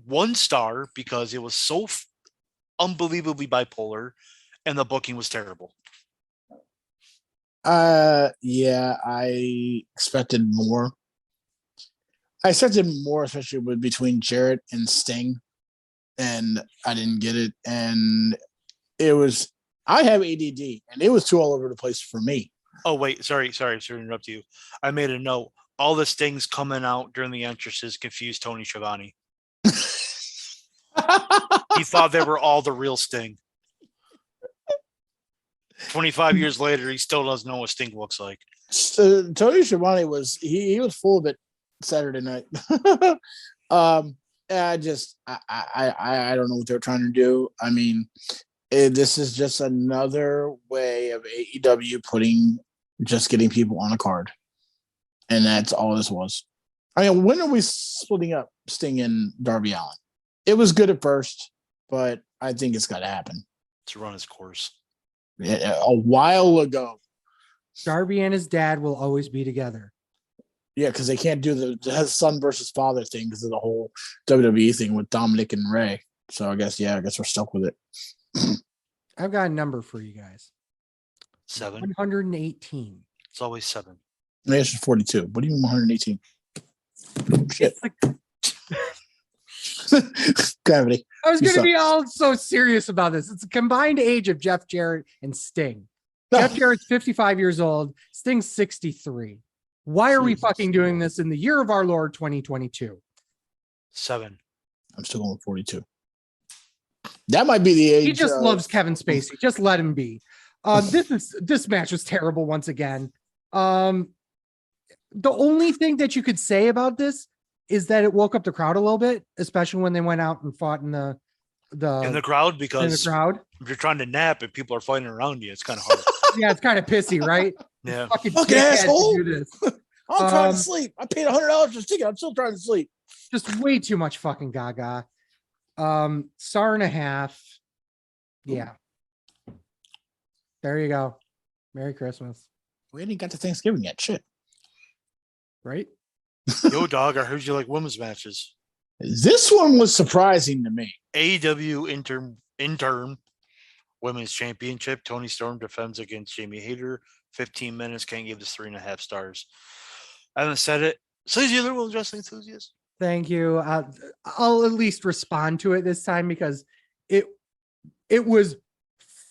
1 star because it was so unbelievably bipolar and the booking was terrible. Yeah, I expected more. Especially with between Jarrett and Sting, and I didn't get it. And I have ADD, and it was too all over the place for me. Oh, wait, sorry to interrupt you. I made a note. all the Stings coming out during the entrances confused Tony Schiavone. He thought they were all the real Sting. 25 years later, he still doesn't know what Sting looks like. Tony Schiavone was he was full of it Saturday night. I don't know what they're trying to do. I mean, this is just another way of AEW getting people on a card, and that's all this was. I mean, when are we splitting up Sting and Darby Allin? It was good at first, but I think it's got to happen. To run his course. Yeah, a while ago. Darby and his dad will always be together. Yeah, because they can't do the son versus father thing because of the whole WWE thing with Dominic and Ray. So I guess we're stuck with it. I've got a number for you guys. 7. 118. It's always 7. Maybe it's 42. What do you mean 118? Shit. Gravity. I was going to be all so serious about this. It's a combined age of Jeff Jarrett and Sting. Jeff Jarrett's 55 years old. Sting's 63. Why are we fucking doing this in the year of our Lord 2022? 7. I'm still going with 42. That might be the age. He just loves Kevin Spacey. Just let him be. This match was terrible once again. The only thing that you could say about this is that it woke up the crowd a little bit, especially when they went out and fought in the crowd, because in the crowd. If you're trying to nap and people are fighting around you, it's kind of hard. Yeah, it's kind of pissy, right? Yeah. Fucking asshole. Do this. I'm trying to sleep. I paid $100 for a ticket. I'm still trying to sleep. Just way too much fucking gaga. Star and a half. Yeah. There you go. Merry Christmas. We ain't got to Thanksgiving yet. Shit. Right? Yo, dog, I heard you like women's matches. This one was surprising to me. AEW interim women's championship. Toni Storm defends against Jamie Hayter. 15 minutes. Can't give this 3.5 stars. I haven't said it. Sleazy Little Wrestling Enthusiast. Thank you. I'll at least respond to it this time because it was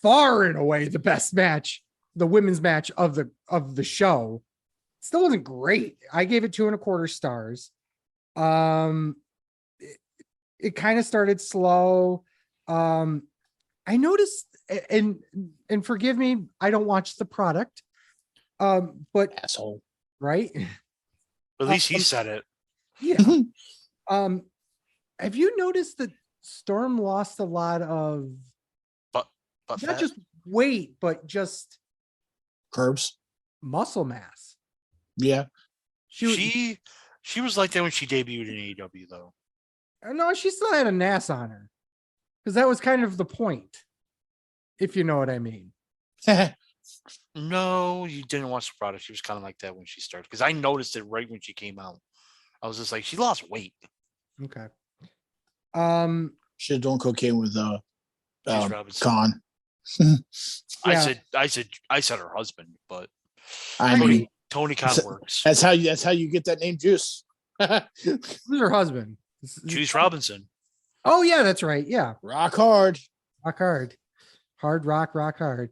far and away the best match, the women's match of the show. Still wasn't great. I gave it 2.25 stars. It kind of started slow. I noticed, and forgive me, I don't watch the product. But asshole, right? At least he said it. Yeah. Have you noticed that Storm lost a lot of but not fat? just weight, but just curves, muscle mass? Yeah. She was like that when she debuted in AEW, though. No, she still had a NAS on her because that was kind of the point, if you know what I mean. No, you didn't watch the product. She was kind of like that when she started because I noticed it right when she came out. I was just like, she lost weight. Okay. She's doing cocaine with Robinson. Khan. Yeah. I said her husband, but I mean, Tony Khan works. That's how you get that name, Juice. Who's her husband? Juice Robinson. Oh yeah, that's right. Yeah, rock hard. Hard rock hard.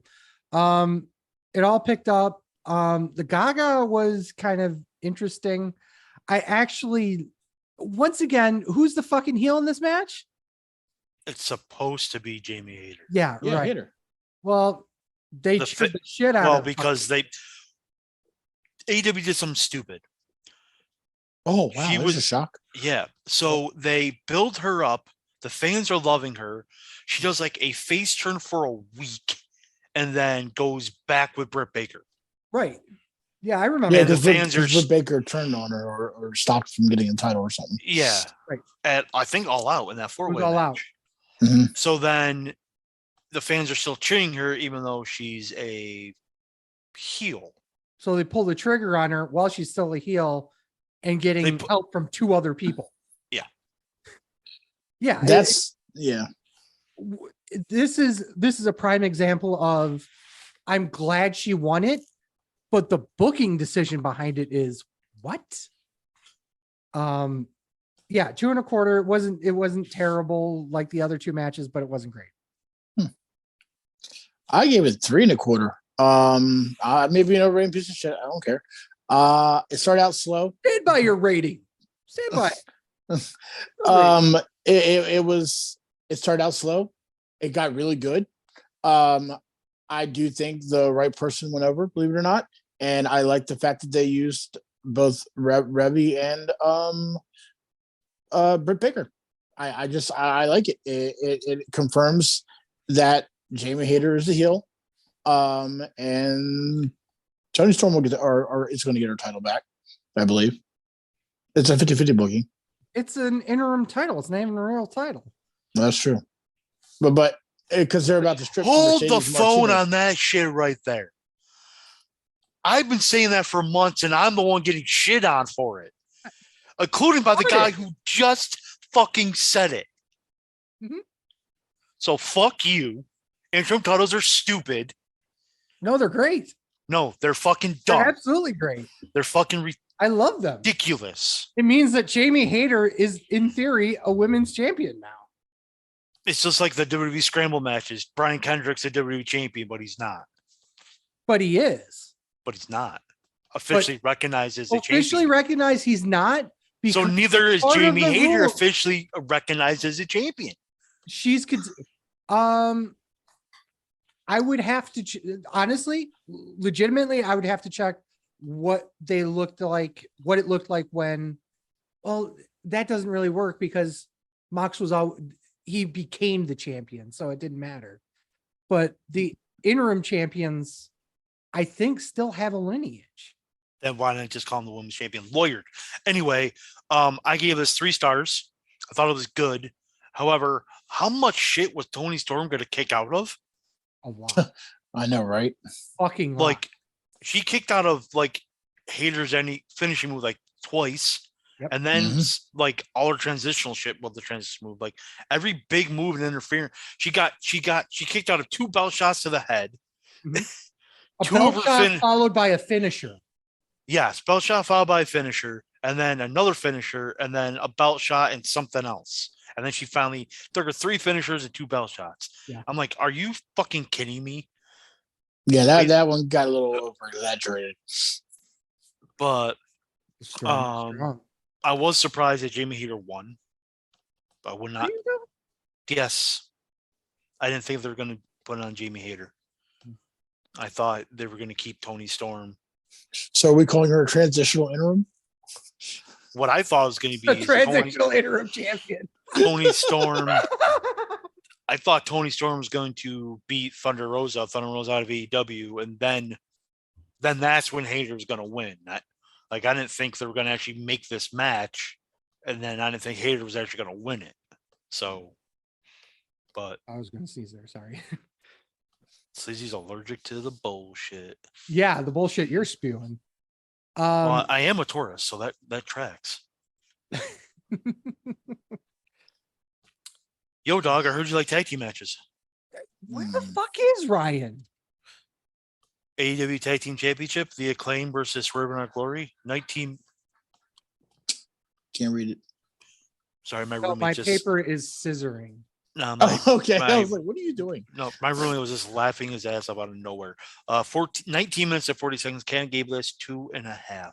It all picked up. The Gaga was kind of interesting. I actually, once again, who's the fucking heel in this match? It's supposed to be Jamie Hayter. Yeah, right. Hit her. Well, they chewed the shit out of her. Because AEW did something stupid. Oh, wow. That was a shock. Yeah. So they build her up. The fans are loving her. She does like a face turn for a week and then goes back with Britt Baker. Right. Yeah, I remember. Yeah, the because fans Britt Baker turned on her or stopped from getting a title or something. Yeah. Right. At, I think, All Out in that 4-way All match. Out. Mm-hmm. So then the fans are still cheering her even though she's a heel. So they pull the trigger on her while she's still a heel and getting help from 2 other people. Yeah. Yeah. This is a prime example of I'm glad she won it, but the booking decision behind it is what? Yeah, 2.25. It wasn't terrible like the other 2 matches, but it wasn't great. I gave it 3.25. Maybe an overrated piece of shit. I don't care. It started out slow. Stand by your rating. Stand by. it. It started out slow. It got really good. I do think the right person went over, believe it or not. And I like the fact that they used both Revy and Britt Baker. I like it. It confirms that Jamie Hayter is the heel. And Tony Storm will get or is going to get her title back, I believe. It's a 50-50 booking. It's an interim title. It's not even a real title. That's true. But because they're about to strip. Hold the Mercedes phone Martinez. on that shit right there. I've been saying that for months, and I'm the one getting shit on for it, including by the guy who just fucking said it. Mhm. So fuck you. Interim titles are stupid. No, they're great. No, they're fucking dumb. They're absolutely great. They're fucking I love them. ridiculous. It means that Jamie Hayter is, in theory, a women's champion now. It's just like the WWE Scramble matches. Brian Kendrick's a WWE champion, but he's not. But he is. But he's not officially recognized as a Officially champion. recognized he's not. So neither is part of Jamie the Hayter rule. officially recognized as a champion. She's I would have to honestly, legitimately, I would have to check what they looked like, what it looked like when. Well, that doesn't really work because Mox was he became the champion, so it didn't matter. But the interim champions, I think, still have a lineage. Then why not just call him the women's champion? Lawyered. Anyway, I gave this 3 stars. I thought it was good. However, how much shit was Tony Storm going to kick out of? A lot. I know, right? Fucking lot. Like, she kicked out of like Hayter's finishing move like twice. Yep. And then like all her transitional shit, the transition move, like every big move and interference, she kicked out of 2 belt shots to the head. A 2 belt of her shot followed by a finisher. Yes, belt shot followed by a finisher, and then another finisher, and then a belt shot and something else. And then she finally took her 3 finishers and 2 belt shots. Yeah. I'm like, are you fucking kidding me? Yeah, that one got a little over exaggerated. But Strong. I was surprised that Jamie Hayter won. I would not. Yes. I didn't think they were going to put it on Jamie Hayter. I thought they were going to keep Tony Storm. So are we calling her a transitional interim? What I thought was going to be a transitional interim champion. Tony Storm. I thought Tony Storm was going to beat Thunder Rosa out of AEW, and then that's when Hayter was going to win. I didn't think they were going to actually make this match, and then I didn't think Hayter was actually going to win it. So, but I was going to sneeze there. Sorry. Sleazy's allergic to the bullshit. Yeah, the bullshit you're spewing. Well, I am a Taurus, so that tracks. Yo, dog, I heard you like tag team matches. Where the fuck is Ryan? AEW Tag Team Championship, The Acclaim versus Swerve and Our Glory. 19. Can't read it. Sorry, my No, roommate my just. paper is scissoring. No, Okay. I was like, what are you doing? No, my roommate was just laughing his ass off out of nowhere. 19 minutes and 40 seconds. Ken gave this 2.5.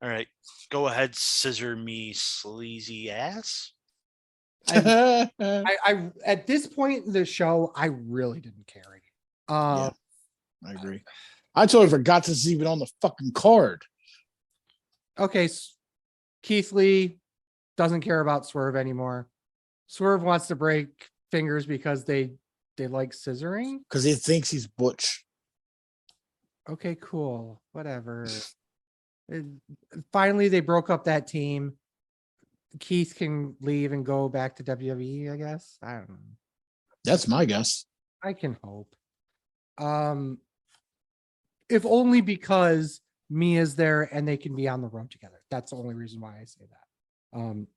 All right. Go ahead, scissor me, sleazy ass. I at this point in the show, I really didn't care. Yeah, I agree. I totally forgot this is even on the fucking card. Okay, Keith Lee doesn't care about Swerve anymore. Swerve wants to break fingers because they like scissoring. Because he thinks he's Butch. Okay, cool. Whatever. Finally, they broke up that team. Keith can leave and go back to WWE, I guess. I don't know. That's my guess. I can hope. If only because Mia's there and they can be on the road together. That's the only reason why I say that.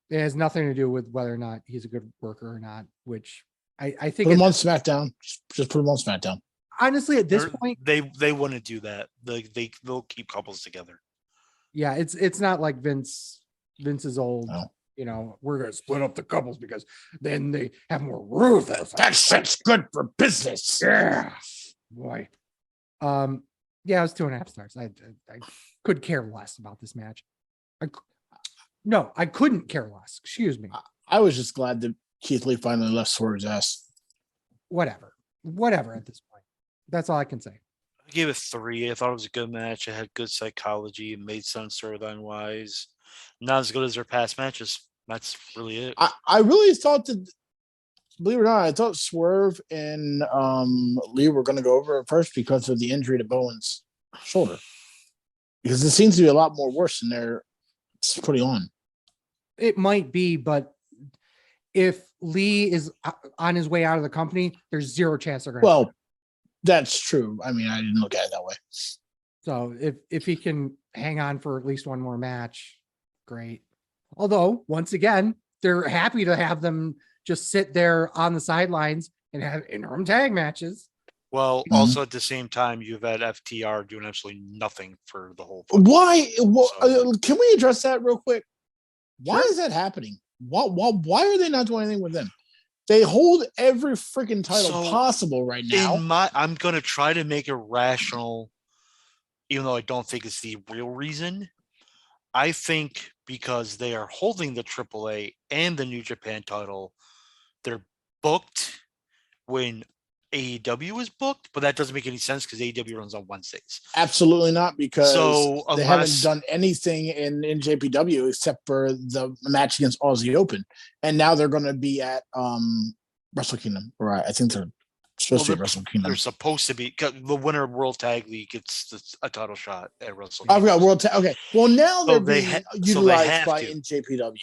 It has nothing to do with whether or not he's a good worker or not, which I think Put him on SmackDown. Just put him on SmackDown. Honestly, at this point, they wouldn't do that. They'll keep couples together. Yeah, it's not like Vince is old. No. You know, we're gonna split up the couples because then they have more Ruth. That shit's good for business. Yeah, boy. Yeah, it was 2.5 stars. I could care less about this match. No, I couldn't care less. Excuse me. I was just glad that Keith Lee finally left Swerve's ass. Whatever at this point. That's all I can say. I gave it 3. I thought it was a good match. It had good psychology. It made sense storyline wise. Not as good as their past matches. That's really it. I really thought that, believe it or not, I thought Swerve and Lee were going to go over it first because of the injury to Bowen's shoulder. Because it seems to be a lot more worse than they're putting on. It might be, but if Lee is on his way out of the company, there's zero chance they're going to. Well, that's true. I mean, I didn't look at it that way. So if he can hang on for at least one more match, great. Although, once again, they're happy to have them just sit there on the sidelines and have interim tag matches. Well, Mhm. also at the same time, you've had FTR doing absolutely nothing for the whole. Why? So- Can we address that real quick? Why Sure. is that happening? Why are they not doing anything with them? They hold every freaking title So, possible right now. I'm gonna try to make it rational, even though I don't think it's the real reason. I think because they are holding the AAA and the New Japan title, they're booked when AEW is booked, but that doesn't make any sense because AEW runs on Wednesdays. Absolutely not, because So, they haven't unless- done anything in JPW except for the match against Aussie Open, and now they're going to be at Wrestle Kingdom. Right? I think they're supposed to be at Wrestle Kingdom. They're supposed to be. The winner of World Tag League gets a title shot at Wrestle. I forgot World. Okay, well now So they're they being so they utilized have by to. in JPW,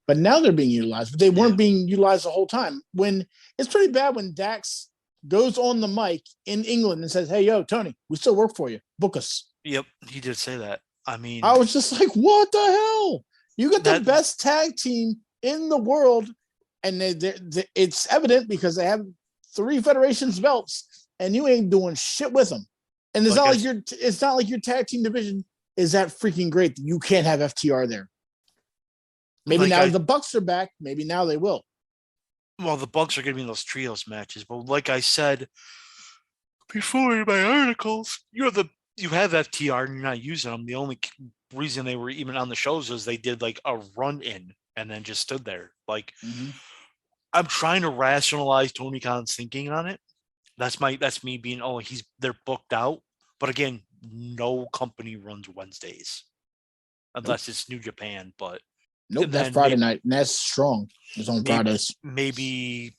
but now they're being utilized. But they weren't Yeah. being utilized the whole time. When it's pretty bad when Dax goes on the mic in England and says, "Hey, yo, Tony, we still work for you. Book us." Yep, he did say that. I mean, I was just like, "What the hell? You got the That- best tag team in the world, and it's evident because they have 3 federations belts, and you ain't doing shit with them. And it's Like not I like it's not like your tag team division is that freaking great that you can't have FTR there. Maybe Like now I- the Bucks are back. Maybe now they will. well, the Bucks are going to be in those trios matches, but like I said before in my articles, you have FTR and you're not using them. The only reason they were even on the shows is they did like a run in and then just stood there. Like, I'm trying to rationalize Tony Khan's thinking on it. That's me being, they're booked out. But again, no company runs Wednesdays unless it's New Japan. But Nope, And that's then Friday maybe- night, and that's strong. It's on Fridays. maybe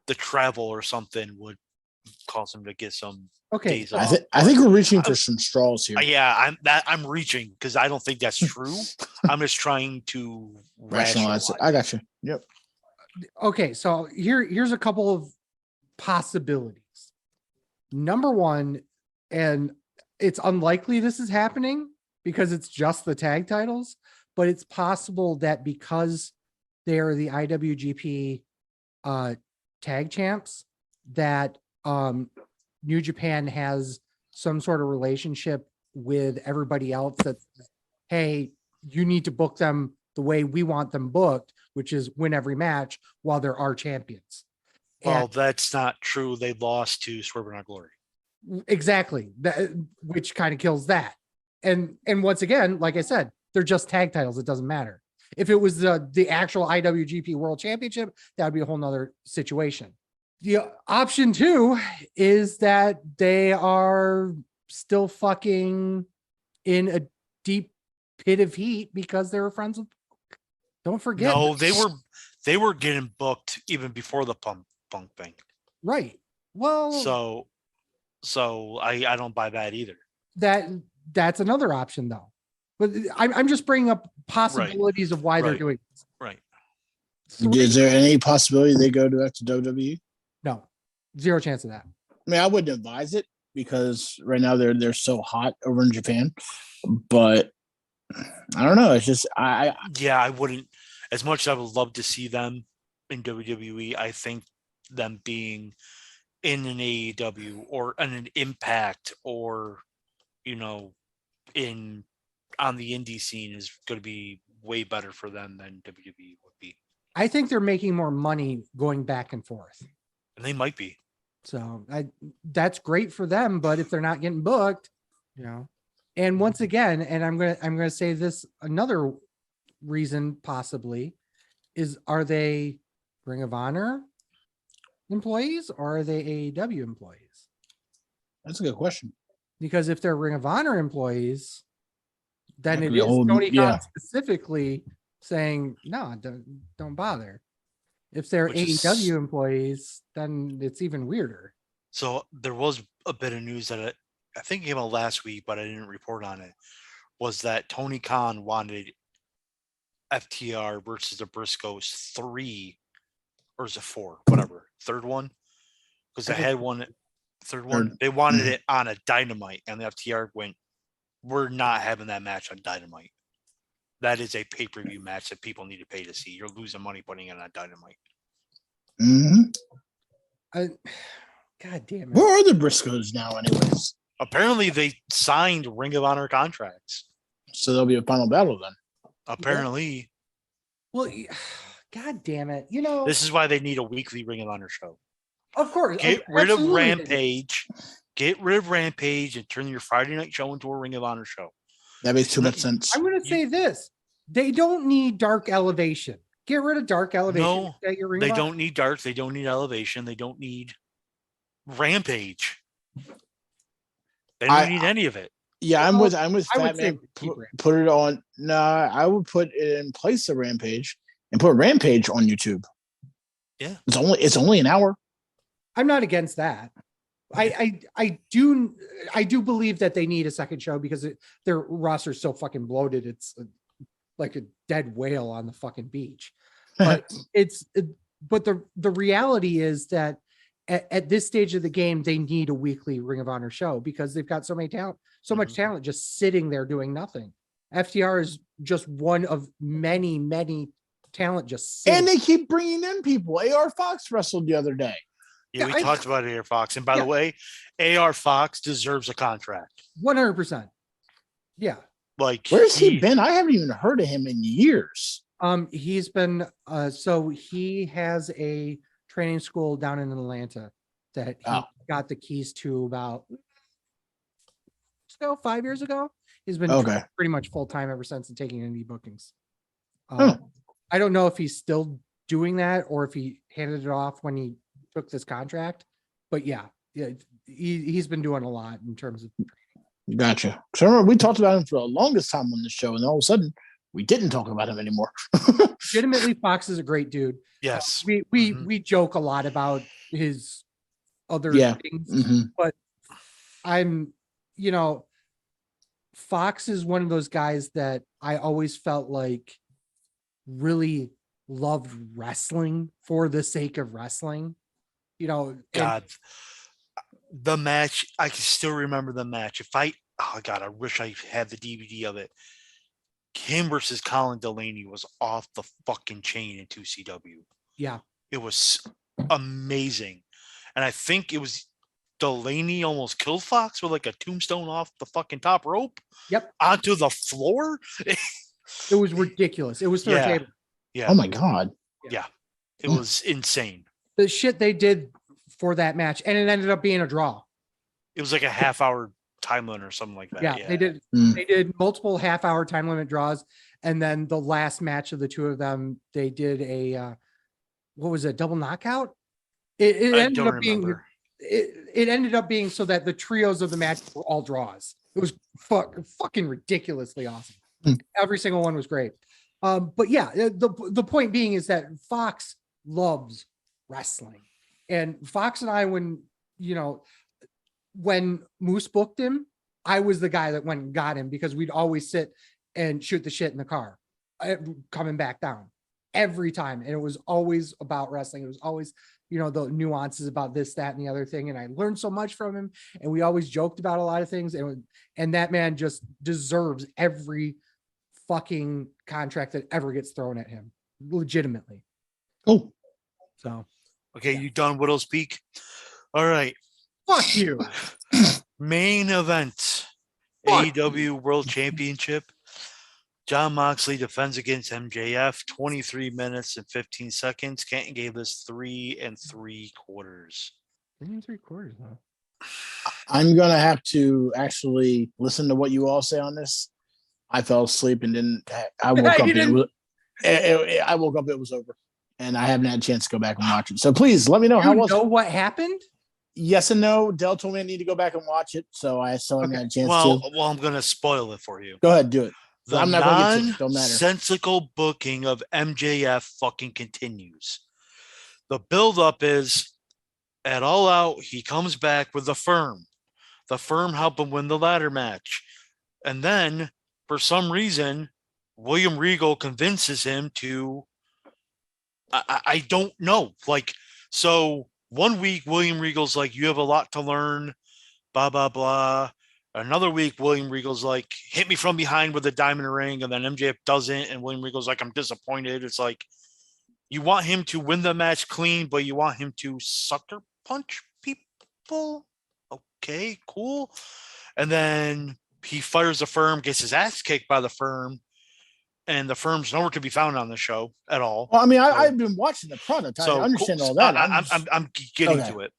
the travel or something would cause them to get some Okay. days so- off. I think we're reaching for I'm- some straws here. Yeah, I'm reaching because I don't think that's true. I'm just trying to Rationalize rationalize it. I got you. Yep. Okay, so here's a couple of possibilities. Number one, and it's unlikely this is happening because it's just the tag titles, but it's possible that because they are the IWGP tag champs, that New Japan has some sort of relationship with everybody else that, hey, you need to book them the way we want them booked, which is win every match while they're our champions. Well, that's not true. They lost to Swerve in Our Glory. Exactly. Which kind of kills that. And once again, like I said, they're just tag titles. It doesn't matter. If it was the actual IWGP World Championship, that would be a whole nother situation. The option 2 is that they are still fucking in a deep pit of heat because they were friends with. Don't forget. No, they were getting booked even before the punk thing. Right. Well, So I don't buy that either. that's another option though. But I'm just bringing up possibilities of why they're Right. doing this. Right. Is there any possibility they go back to WWE? No, zero chance of that. I mean, I wouldn't advise it because right now they're so hot over in Japan. But I don't know. It's just Yeah, I wouldn't. As much as I would love to see them in WWE, I think them being in an AEW or in an Impact or on the indie scene is going to be way better for them than WWE would be, I think they're making more money going back and forth. and they might be. So that's great for them, but if they're not getting booked, and once again, and I'm gonna say this, another reason possibly is, are they Ring of Honor employees or are they AEW employees? That's a good question. Because if they're Ring of Honor employees, then That it could be a is whole- Tony yeah. Khan specifically saying, no, don't bother. If they're Which is- AEW employees, then it's even weirder. So there was a bit of news that I think came out last week, but I didn't report on it. Was that Tony Khan wanted FTR versus the Briscoes 3, or is it 4? Whatever, third one, because they I think had one third one. They wanted it on a Dynamite, and the FTR went, "We're not having that match on Dynamite. That is a pay-per-view match that people need to pay to see. You're losing money putting it on Dynamite." God damn it. Where are the Briscoes now, anyways? Apparently, they signed Ring of Honor contracts. So there'll be a final battle then. Apparently, Well, God damn it. this is why they need a weekly Ring of Honor show. Of course. Get rid of absolutely. Rampage. Get rid of Rampage and turn your Friday night show into a Ring of Honor show. That makes too much sense. I'm going to say this. They don't need Dark Elevation. Get rid of Dark Elevation. No, Get your Ring they of Honor. don't need Dark. They don't need Elevation. They don't need Rampage. They don't need any of it. Yeah, I'm with I would Fat say Man. keep Rampage. Put it on. No, I would put it in place of Rampage and put Rampage on YouTube. Yeah, it's only an hour. I'm not against that. I do believe that they need a second show because their roster is so fucking bloated. It's like a dead whale on the fucking beach. But but the reality is that at this stage of the game, they need a weekly Ring of Honor show because they've got so much talent just sitting there doing nothing. FTR is just one of many talent just sitting. And they keep bringing in people. AR Fox wrestled the other day. Yeah, we talked about AR Fox. And by the way, AR Fox deserves a contract. 100%. Yeah. Like, where's he been? I haven't even heard of him in years. He's been so he has a training school down in Atlanta that he got the keys to about 5 years ago. He's been pretty much full time ever since and taking indie bookings. I don't know if he's still doing that or if he handed it off when he took this contract, but yeah, he's been doing a lot in terms of. Gotcha. So I remember we talked about him for the longest time on the show, and all of a sudden we didn't talk about him anymore. Legitimately, Fox is a great dude. Yes, we joke a lot about his other things, but I'm, Fox is one of those guys that I always felt like really loved wrestling for the sake of wrestling. God, the match, I can still remember the match. I wish I had the DVD of it. Him versus Colin Delaney was off the fucking chain in 2CW. Yeah. It was amazing. And I think it was Delaney almost killed Fox with like a tombstone off the fucking top rope. Yep. Onto the floor. It was ridiculous. It was through a table. Yeah. Oh my God. Yeah. It was insane. The shit they did for that match, and it ended up being a draw. It was like a half-hour time limit or something like that. Yeah. They did multiple half-hour time limit draws, and then the last match of the two of them, they did a what was it, double knockout? It ended up being it ended up being so that the trios of the match were all draws. It was fucking ridiculously awesome. Every single one was great. But yeah, the point being is that Fox loves wrestling, and Fox and I, when Moose booked him, I was the guy that went and got him because we'd always sit and shoot the shit in the car coming back down every time, and it was always about wrestling. It was always the nuances about this, that, and the other thing, and I learned so much from him, and we always joked about a lot of things, and that man just deserves every fucking contract that ever gets thrown at him, legitimately. Oh, so okay, you done Widow's Peak? All right, fuck you. Main event, AEW World Championship. Jon Moxley defends against MJF, 23 minutes and 15 seconds. Canton gave this 3 3/4. 3 3/4, huh? I'm gonna have to actually listen to what you all say on this. I fell asleep and didn't. I woke up. You And didn't- I woke up. It was over, and I haven't had a chance to go back and watch it. So please let me know how You was know it. what happened? Yes and no. Dell told me I need to go back and watch it, so I still haven't Okay. had a chance Well, to. I'm gonna spoil it for you. Go ahead, do it. The I'm not gonna get to it. Don't matter. nonsensical booking of MJF fucking continues. The buildup is at All Out. He comes back with the Firm. The Firm help him win the ladder match, and then for some reason, William Regal convinces him to. I don't know. Like, so 1 week, William Regal's like, "You have a lot to learn." Blah blah blah. Another week, William Regal's like, "Hit me from behind with a diamond ring," and then MJF doesn't, and William Regal's like, "I'm disappointed." It's like you want him to win the match clean, but you want him to sucker punch people. Okay, cool. And then he fires the Firm, gets his ass kicked by the Firm, and the Firm's nowhere to be found on the show at all. Well, I mean, So- I've been watching the product. I understand all that. I'm getting Okay. to it.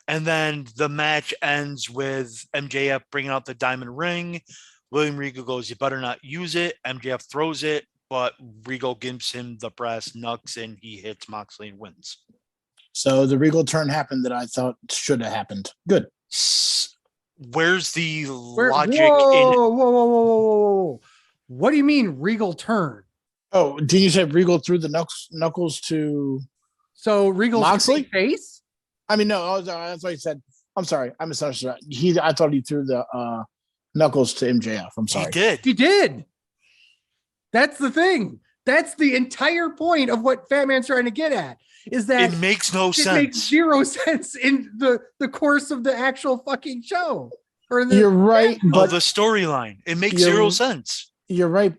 And then the match ends with MJF bringing out the diamond ring. William Regal goes, "You better not use it." MJF throws it, but Regal gives him the brass knucks and he hits Moxley and wins. So the Regal turn happened that I thought should have happened. Good. Where's the Whoa, logic whoa, in whoa, whoa, whoa, whoa, whoa. What do you mean Regal turn? Oh, did you say Regal threw the knuckles to? So Regal's Moxley? face? I mean, no, that's what he said. I'm sorry, I misunderstood. I thought he threw the knuckles to MJF. I'm he sorry. did? He did. That's the thing. That's the entire point of what Fat Man's trying to get at. Is that It makes no it sense. makes zero sense in the course of the actual fucking show. Or You're right, Of but the storyline. It makes You're- zero sense. you're right.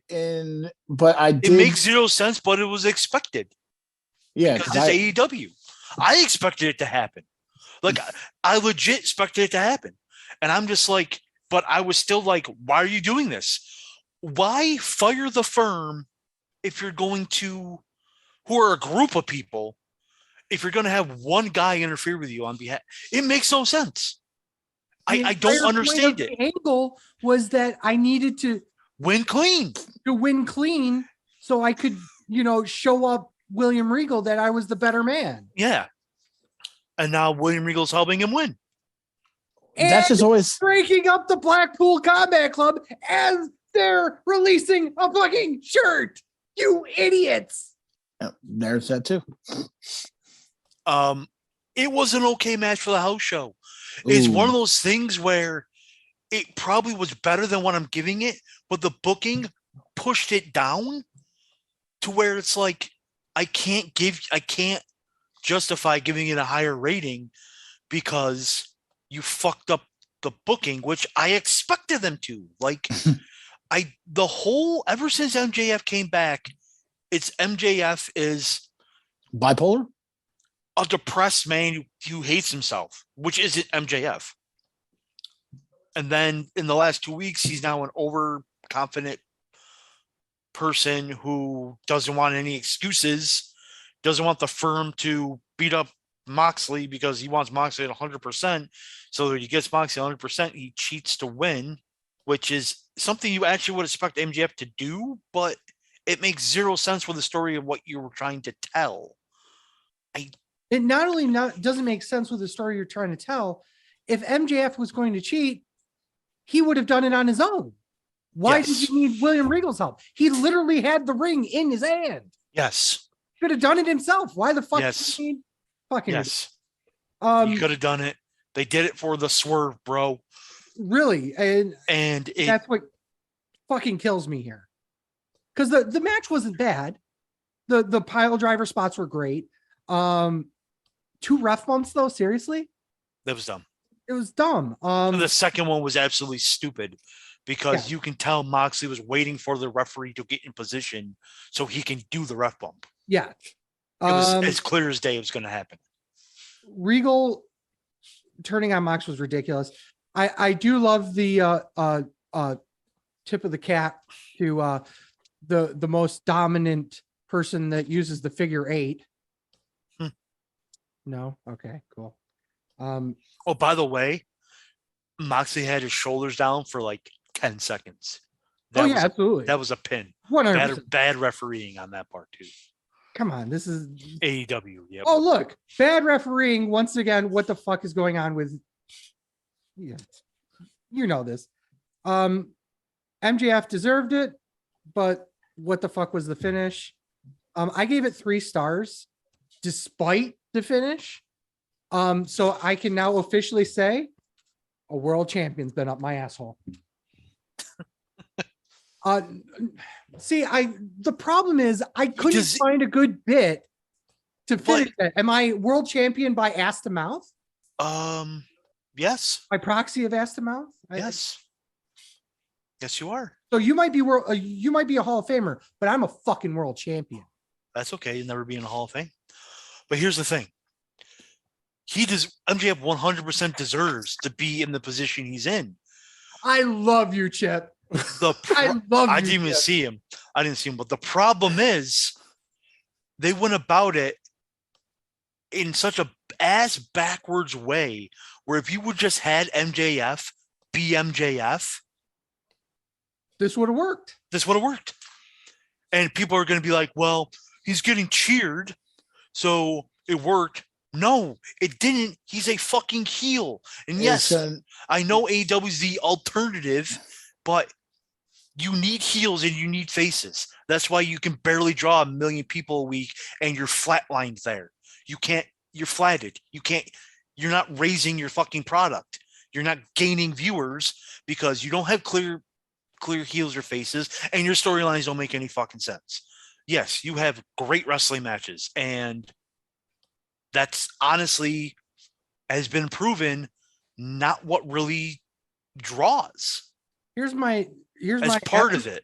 But I It did. makes zero sense, but it was expected. Yeah, Because 'cause it's AEW. I expected it to happen. Like, I legit expected it to happen. And I'm just like, but I was still like, why are you doing this? Why fire the Firm if you're going to, who are a group of people, if you're going to have one guy interfere with you on behalf? It makes no sense. the I don't entire point understand of it. the angle was that I needed to Win clean. win clean so I could, show up William Regal that I was the better man. Yeah. And now William Regal's helping him win. that's just always. breaking up the Blackpool Combat Club as they're releasing a fucking shirt. You idiots. There's that too. It was an okay match for the house show. It's Ooh. one of those things where it probably was better than what I'm giving it, but the booking pushed it down to where it's like I can't justify giving it a higher rating because you fucked up the booking, which I expected them to. Like ever since MJF came back, it's MJF is bipolar. a depressed man who hates himself, which isn't MJF. And then in the last 2 weeks, he's now an overconfident person who doesn't want any excuses, doesn't want the Firm to beat up Moxley because he wants Moxley at 100%. So that he gets Moxley 100%, he cheats to win, which is something you actually would expect MJF to do, but it makes zero sense for the story of what you were trying to tell. It not only doesn't make sense with the story you're trying to tell. If MJF was going to cheat, he would have done it on his own. Why Yes. did you need William Regal's help? He literally had the ring in his hand. Yes. Could have done it himself. Why the fuck? Yes. did he need fucking. Yes. Um. You could have done it. They did it for the swerve, bro. Really, and And that's what fucking kills me here. Because the match wasn't bad. The pile driver spots were great. 2 ref bumps though. Seriously, that was dumb. it was dumb. The second one was absolutely stupid because Yeah. you can tell Moxley was waiting for the referee to get in position so he can do the ref bump. Yeah. It was as clear as day it was going to happen. Regal turning on Mox was ridiculous. I do love the tip of the cap to the most dominant person that uses the figure 8. Hmm. No, okay, cool. Oh, by the way, Moxley had his shoulders down for like 10 seconds. Oh, yeah, was absolutely. that was a pin. 100%. Bad refereeing on that part too. Come on, this is AEW. Yeah. Oh, look, bad refereeing once again. What the fuck is going on with? Yeah, you know this. MJF deserved it, but what the fuck was the finish? I gave it 3 stars, despite the finish. So I can now officially say a world champion's been up my asshole. See, the problem is I couldn't find a good bit to finish that. Am I world champion by ass to mouth? Yes. By proxy of ass to mouth? Yes. Yes, you are. So you might be you might be a Hall of Famer, but I'm a fucking world champion. That's okay. You'll never be in a Hall of Fame. But here's the thing. MJF 100% deserves to be in the position he's in. I love you, Chip. I didn't even see him. I didn't see him. But the problem is they went about it in such a ass backwards way where if you would just had MJF be MJF, this would have worked. And people are going to be like, well, he's getting cheered, so it worked. No, it didn't. He's a fucking heel. And yes, I know AEW is the alternative, but you need heels and you need faces. That's why you can barely draw 1 million people a week and you're flatlined there. You're flatted. You're not raising your fucking product. You're not gaining viewers because you don't have clear heels or faces and your storylines don't make any fucking sense. Yes, you have great wrestling matches and that's honestly has been proven not what really draws. Here's my part of it.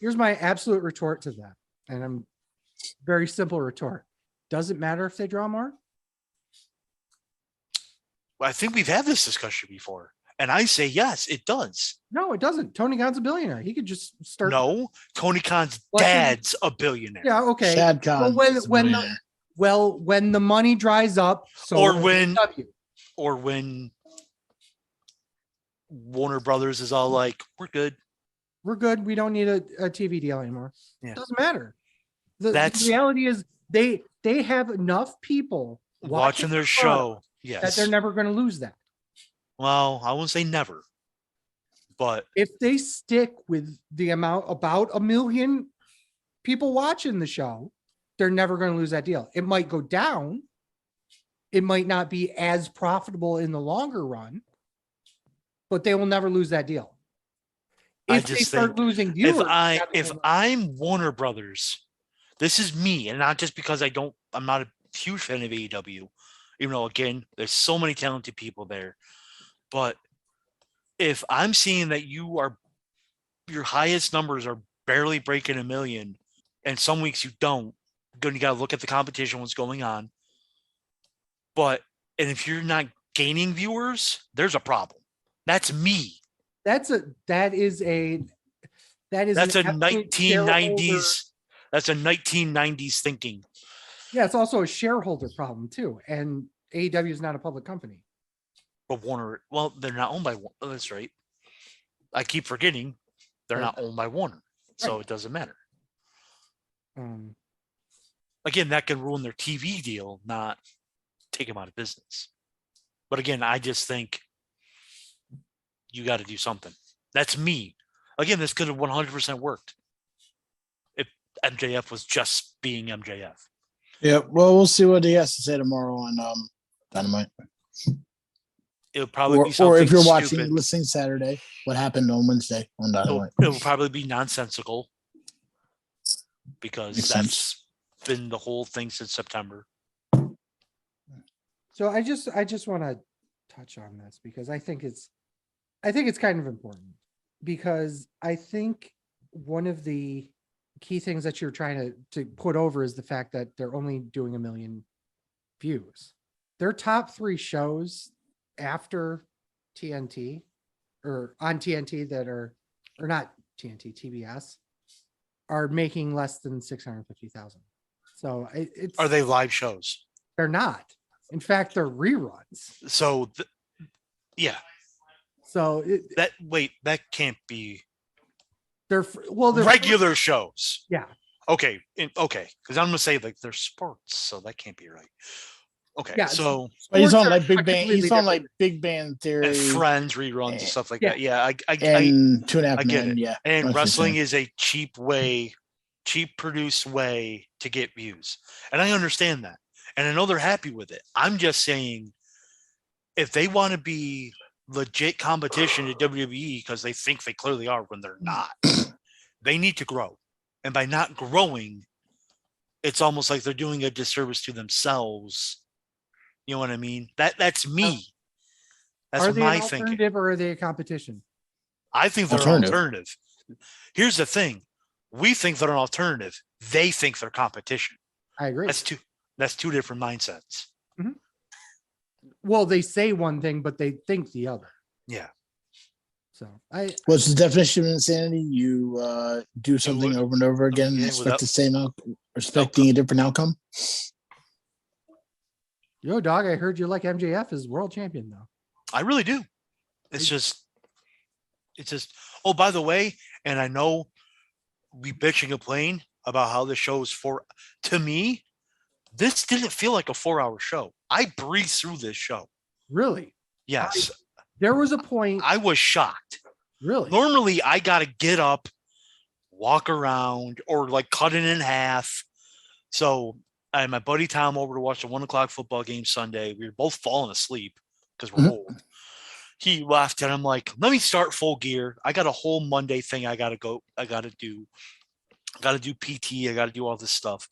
Here's my absolute retort to that. And I'm very simple retort. Does it matter if they draw more? Well, I think we've had this discussion before. And I say, yes, it does. No, it doesn't. Tony Khan's a billionaire. He could just start. No, Tony Khan's dad's a billionaire. Yeah, okay. Shad Khan. When the money dries up, or when Warner Brothers is all like, we're good. We don't need a TV deal anymore. Yeah. It doesn't matter. The reality is they have enough people watching their show. Yes. That they're never going to lose that. Well, I won't say never, but if they stick with the amount, about 1 million people watching the show, they're never going to lose that deal. It might go down. It might not be as profitable in the longer run, but they will never lose that deal. If they start losing viewers, if I'm Warner Brothers, this is me, and not just because I'm not a huge fan of AEW, even though again, there's so many talented people there. But if I'm seeing that your highest numbers are barely breaking 1 million, and some weeks you don't, you got to look at the competition, what's going on. And if you're not gaining viewers, there's a problem. That's me. That's a 1990s. That's a 1990s thinking. Yeah, it's also a shareholder problem too. And AEW is not a public company. But Warner, well, they're not owned by Warner. That's right. I keep forgetting they're not owned by Warner, so it doesn't matter. Again, that can ruin their TV deal, not take them out of business. But again, I just think you got to do something. That's me. Again, this could have 100% worked if MJF was just being MJF. Yeah, well, we'll see what he has to say tomorrow on Dynamite. It would probably be something or if you're stupid. listening Saturday, what happened on Wednesday on Dynamite? It will probably be nonsensical because that's been the whole thing since September. So I just want to touch on this because I think it's kind of important, because I think one of the key things that you're trying to put over is the fact that they're only doing 1 million views. Their top 3 shows after TNT or on TNT that are, or not TNT, TBS, are making less than 650,000. So it's, are they live shows? They're not. In fact, they're reruns. So, yeah, So that can't be they're regular shows. Yeah. Okay. Okay. Because I'm going to say like they're sports. So that can't be right. Okay. Yeah, So But he's sports on are like Big Bang. completely He's on different. like Big Bang Theory and Friends reruns and stuff like Yeah. that. Yeah. I and Two and a Half I get Men. it. Yeah, And that's what wrestling you're is a cheap produced way to get views. And I understand that. And I know they're happy with it. I'm just saying if they want to be legit competition to WWE because they think they clearly are when they're not, they need to grow. And by not growing, it's almost like they're doing a disservice to themselves. You know what I mean? That's me. That's Are they my an thinking. alternative or are they a competition? I think they're an alternative. Here's the thing. We think they're an alternative. They think they're competition. I agree. That's two different mindsets. Well, they say one thing, but they think the other. Yeah. So What's the definition of insanity? You do something over and over again and expect the same expecting a different outcome. Yo, dog, I heard you like MJF as world champion though. I really do. It's just, oh, by the way, and I know we bitch and complain about how the show is to me, this didn't feel like a 4-hour show. I breezed through this show. Really? Yes. There was a point. I was shocked. Really? Normally I got to get up, walk around, or like cut it in half. So I had my buddy Tom over to watch the 1:00 football game Sunday. We were both falling asleep because we're old. He left and I'm like, let me start full gear. I got a whole Monday thing I got to do. I got to do PT. I got to do all this stuff.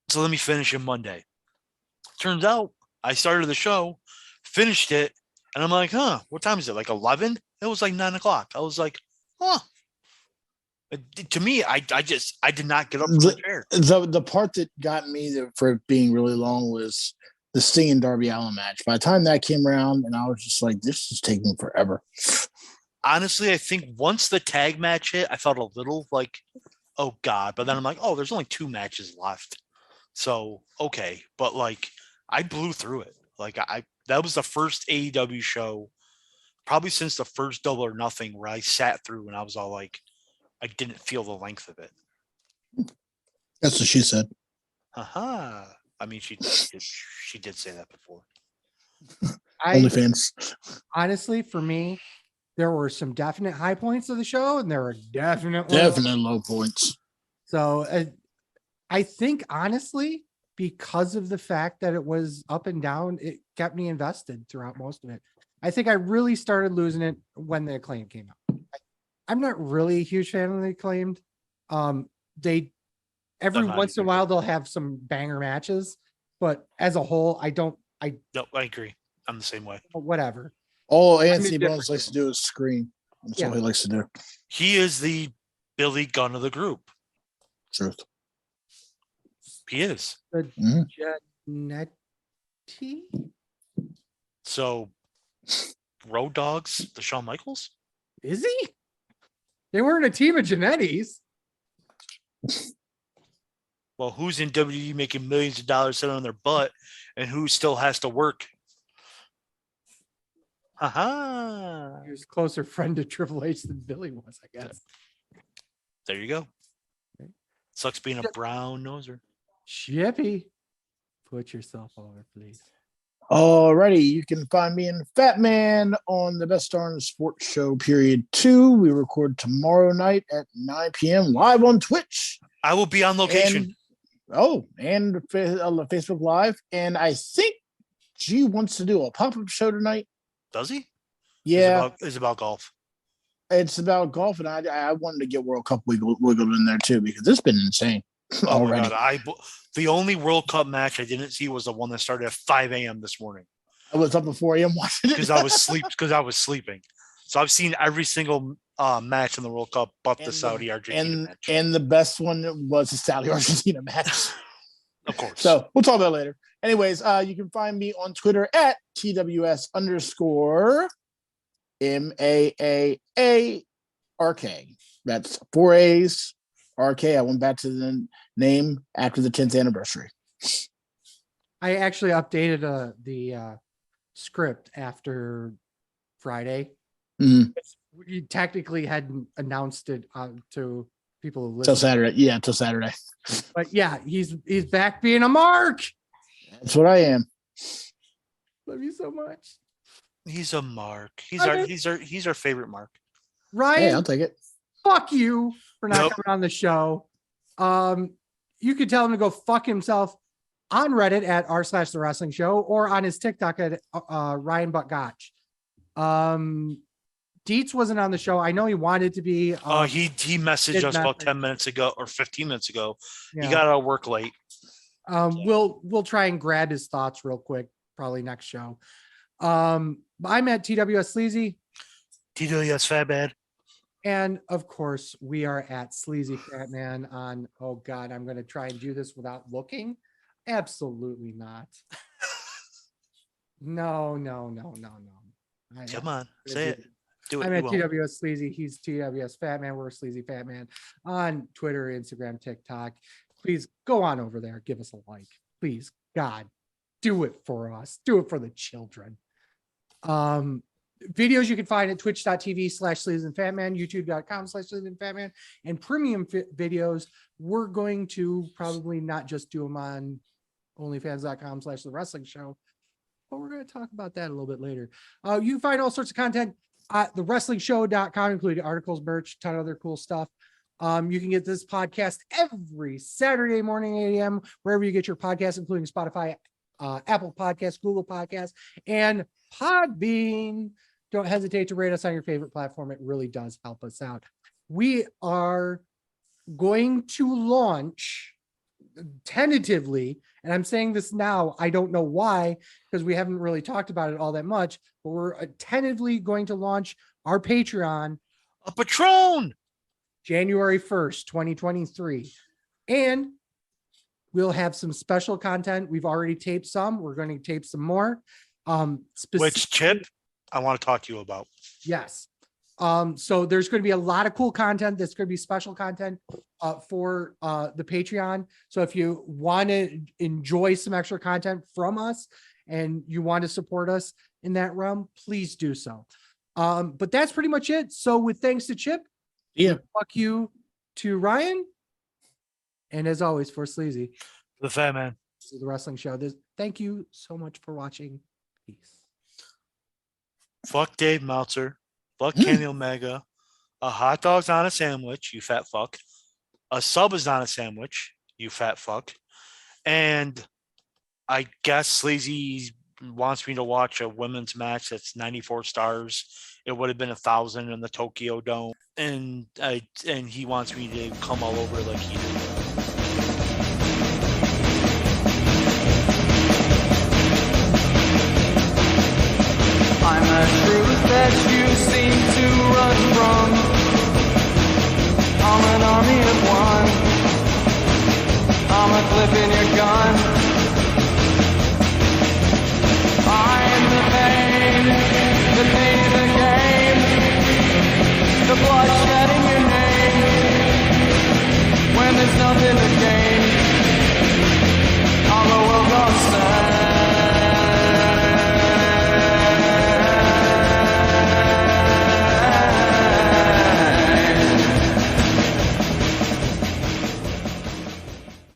So let me finish it Monday. Turns out I started the show, finished it, and I'm like, what time is it? Like 11? It was like 9:00. I was like, To me, I did not get up from the chair. The part that got me for it being really long was the Sting and Darby Allin match. By the time that came around, and I was just like, this is taking forever. Honestly, I think once the tag match hit, I felt a little like, oh God. But then I'm like, oh, there's only 2 matches left. So, okay. But like, I blew through it. Like that was the first AEW show, probably since the first Double or Nothing, where I sat through and I was all like, I didn't feel the length of it. That's what she said. I mean, she did say that before. OnlyFans. Honestly, for me, there were some definite high points of the show, and there were definite low points. So I think honestly, because of the fact that it was up and down, it kept me invested throughout most of it. I think I really started losing it when the Acclaim came out. I'm not really a huge fan of the Acclaimed. They every once in a while they'll have some banger matches, but as a whole, no, I agree. I'm the same way. Whatever. All Anthony Bones likes to do is scream. That's all he likes to do. He is the Billy Gunn of the group. Truth. He is. Genetti? So, Road Dogs, the Shawn Michaels? Is he? They weren't a team of Genettis. Well, who's in WWE making millions of dollars sitting on their butt, and who still has to work? He was a closer friend to Triple H than Billy was, I guess. There you go. Sucks being a brown noser. Chippy, put yourself over, please. Alrighty, you can find me in Fat Man on the Best Darn Sports Show #2. We record tomorrow night at 9 p.m. live on Twitch. I will be on location. And Facebook Live. And I think G wants to do a pop-up show tonight. Does he? Yeah. It's about golf. It's about golf, and I wanted to get World Cup wiggled in there too, because it's been insane already. My God. The only World Cup match I didn't see was the one that started at 5 a.m. this morning. I was up at 4 a.m. watching it because I was sleeping. So I've seen every single match in the World Cup, but the Saudi Argentina match. And the best one was the Saudi Argentina match. Of course. So we'll talk about it later. Anyways, you can find me on Twitter at TWS_MAAARK. That's 4 A's. RK. I went back to the name after the 10th anniversary. I actually updated the script after Friday. Mhm. You technically hadn't announced it to people who Till listen, Saturday. Yeah, till Saturday. but yeah, he's back being a mark. That's what I am. Love you so much, He's a mark. Okay. He's our favorite mark. Ryan. Hey, I'll take it. Fuck you for not Nope. coming on the show. You could tell him to go fuck himself on Reddit at r/the wrestling show or on his TikTok at Ryan But Gotch. Dietz wasn't on the show. I know he wanted to be. He messaged did us about message. 10 minutes ago or 15 minutes ago. Yeah. He got out of work late. We'll try and grab his thoughts real quick, probably next show. I'm at TWS Sleazy. TWS Fat Bad. And of course, we are at Sleazy Fat Man on, oh God, I'm going to try and do this without looking. Absolutely not. No. Come on, say it. Do it. I'm You at won't. TWS Sleazy. He's TWS Fat Man. We're Sleazy Fat Man on Twitter, Instagram, TikTok. Please go on over there. Give us a like. Please, God, do it for us. Do it for the children. Videos you can find at twitch.tv/sleazyfatman, youtube.com/sleazyfatman, and premium videos. We're going to probably not just do them on onlyfans.com/the wrestling show, but we're going to talk about that a little bit later. You can find all sorts of content at thewrestlingshow.com, including articles, merch, ton of other cool stuff. You can get this podcast every Saturday morning, 8 a.m., wherever you get your podcasts, including Spotify, Apple Podcasts, Google Podcasts, and Podbean. Don't hesitate to rate us on your favorite platform. It really does help us out. We are going to launch tentatively, and I'm saying this now, I don't know why, because we haven't really talked about it all that much, but we're tentatively going to launch our Patreon A Patron. January 1st, 2023. And we'll have some special content. We've already taped some. We're going to tape some more. Which Chip, I want to talk to you about. Yes. So there's going to be a lot of cool content. That's going to be special content for the Patreon. So if you want to enjoy some extra content from us and you want to support us in that realm, please do so. But that's pretty much it. So with thanks to Chip, Yeah. fuck you to Ryan. And as always, for Sleazy, The Fat Man. this is the wrestling show. Thank you so much for watching. Peace. Fuck Dave Meltzer. Fuck Kenny Omega. A hot dog's on a sandwich, you fat fuck. A sub is on a sandwich, you fat fuck. And I guess Sleazy wants me to watch a women's match that's 94 stars. It would have been 1,000 in the Tokyo Dome. And he wants me to come all over like he did. I'm a truth that you seem to run from. I'm an army of one. I'm a clip in your gun.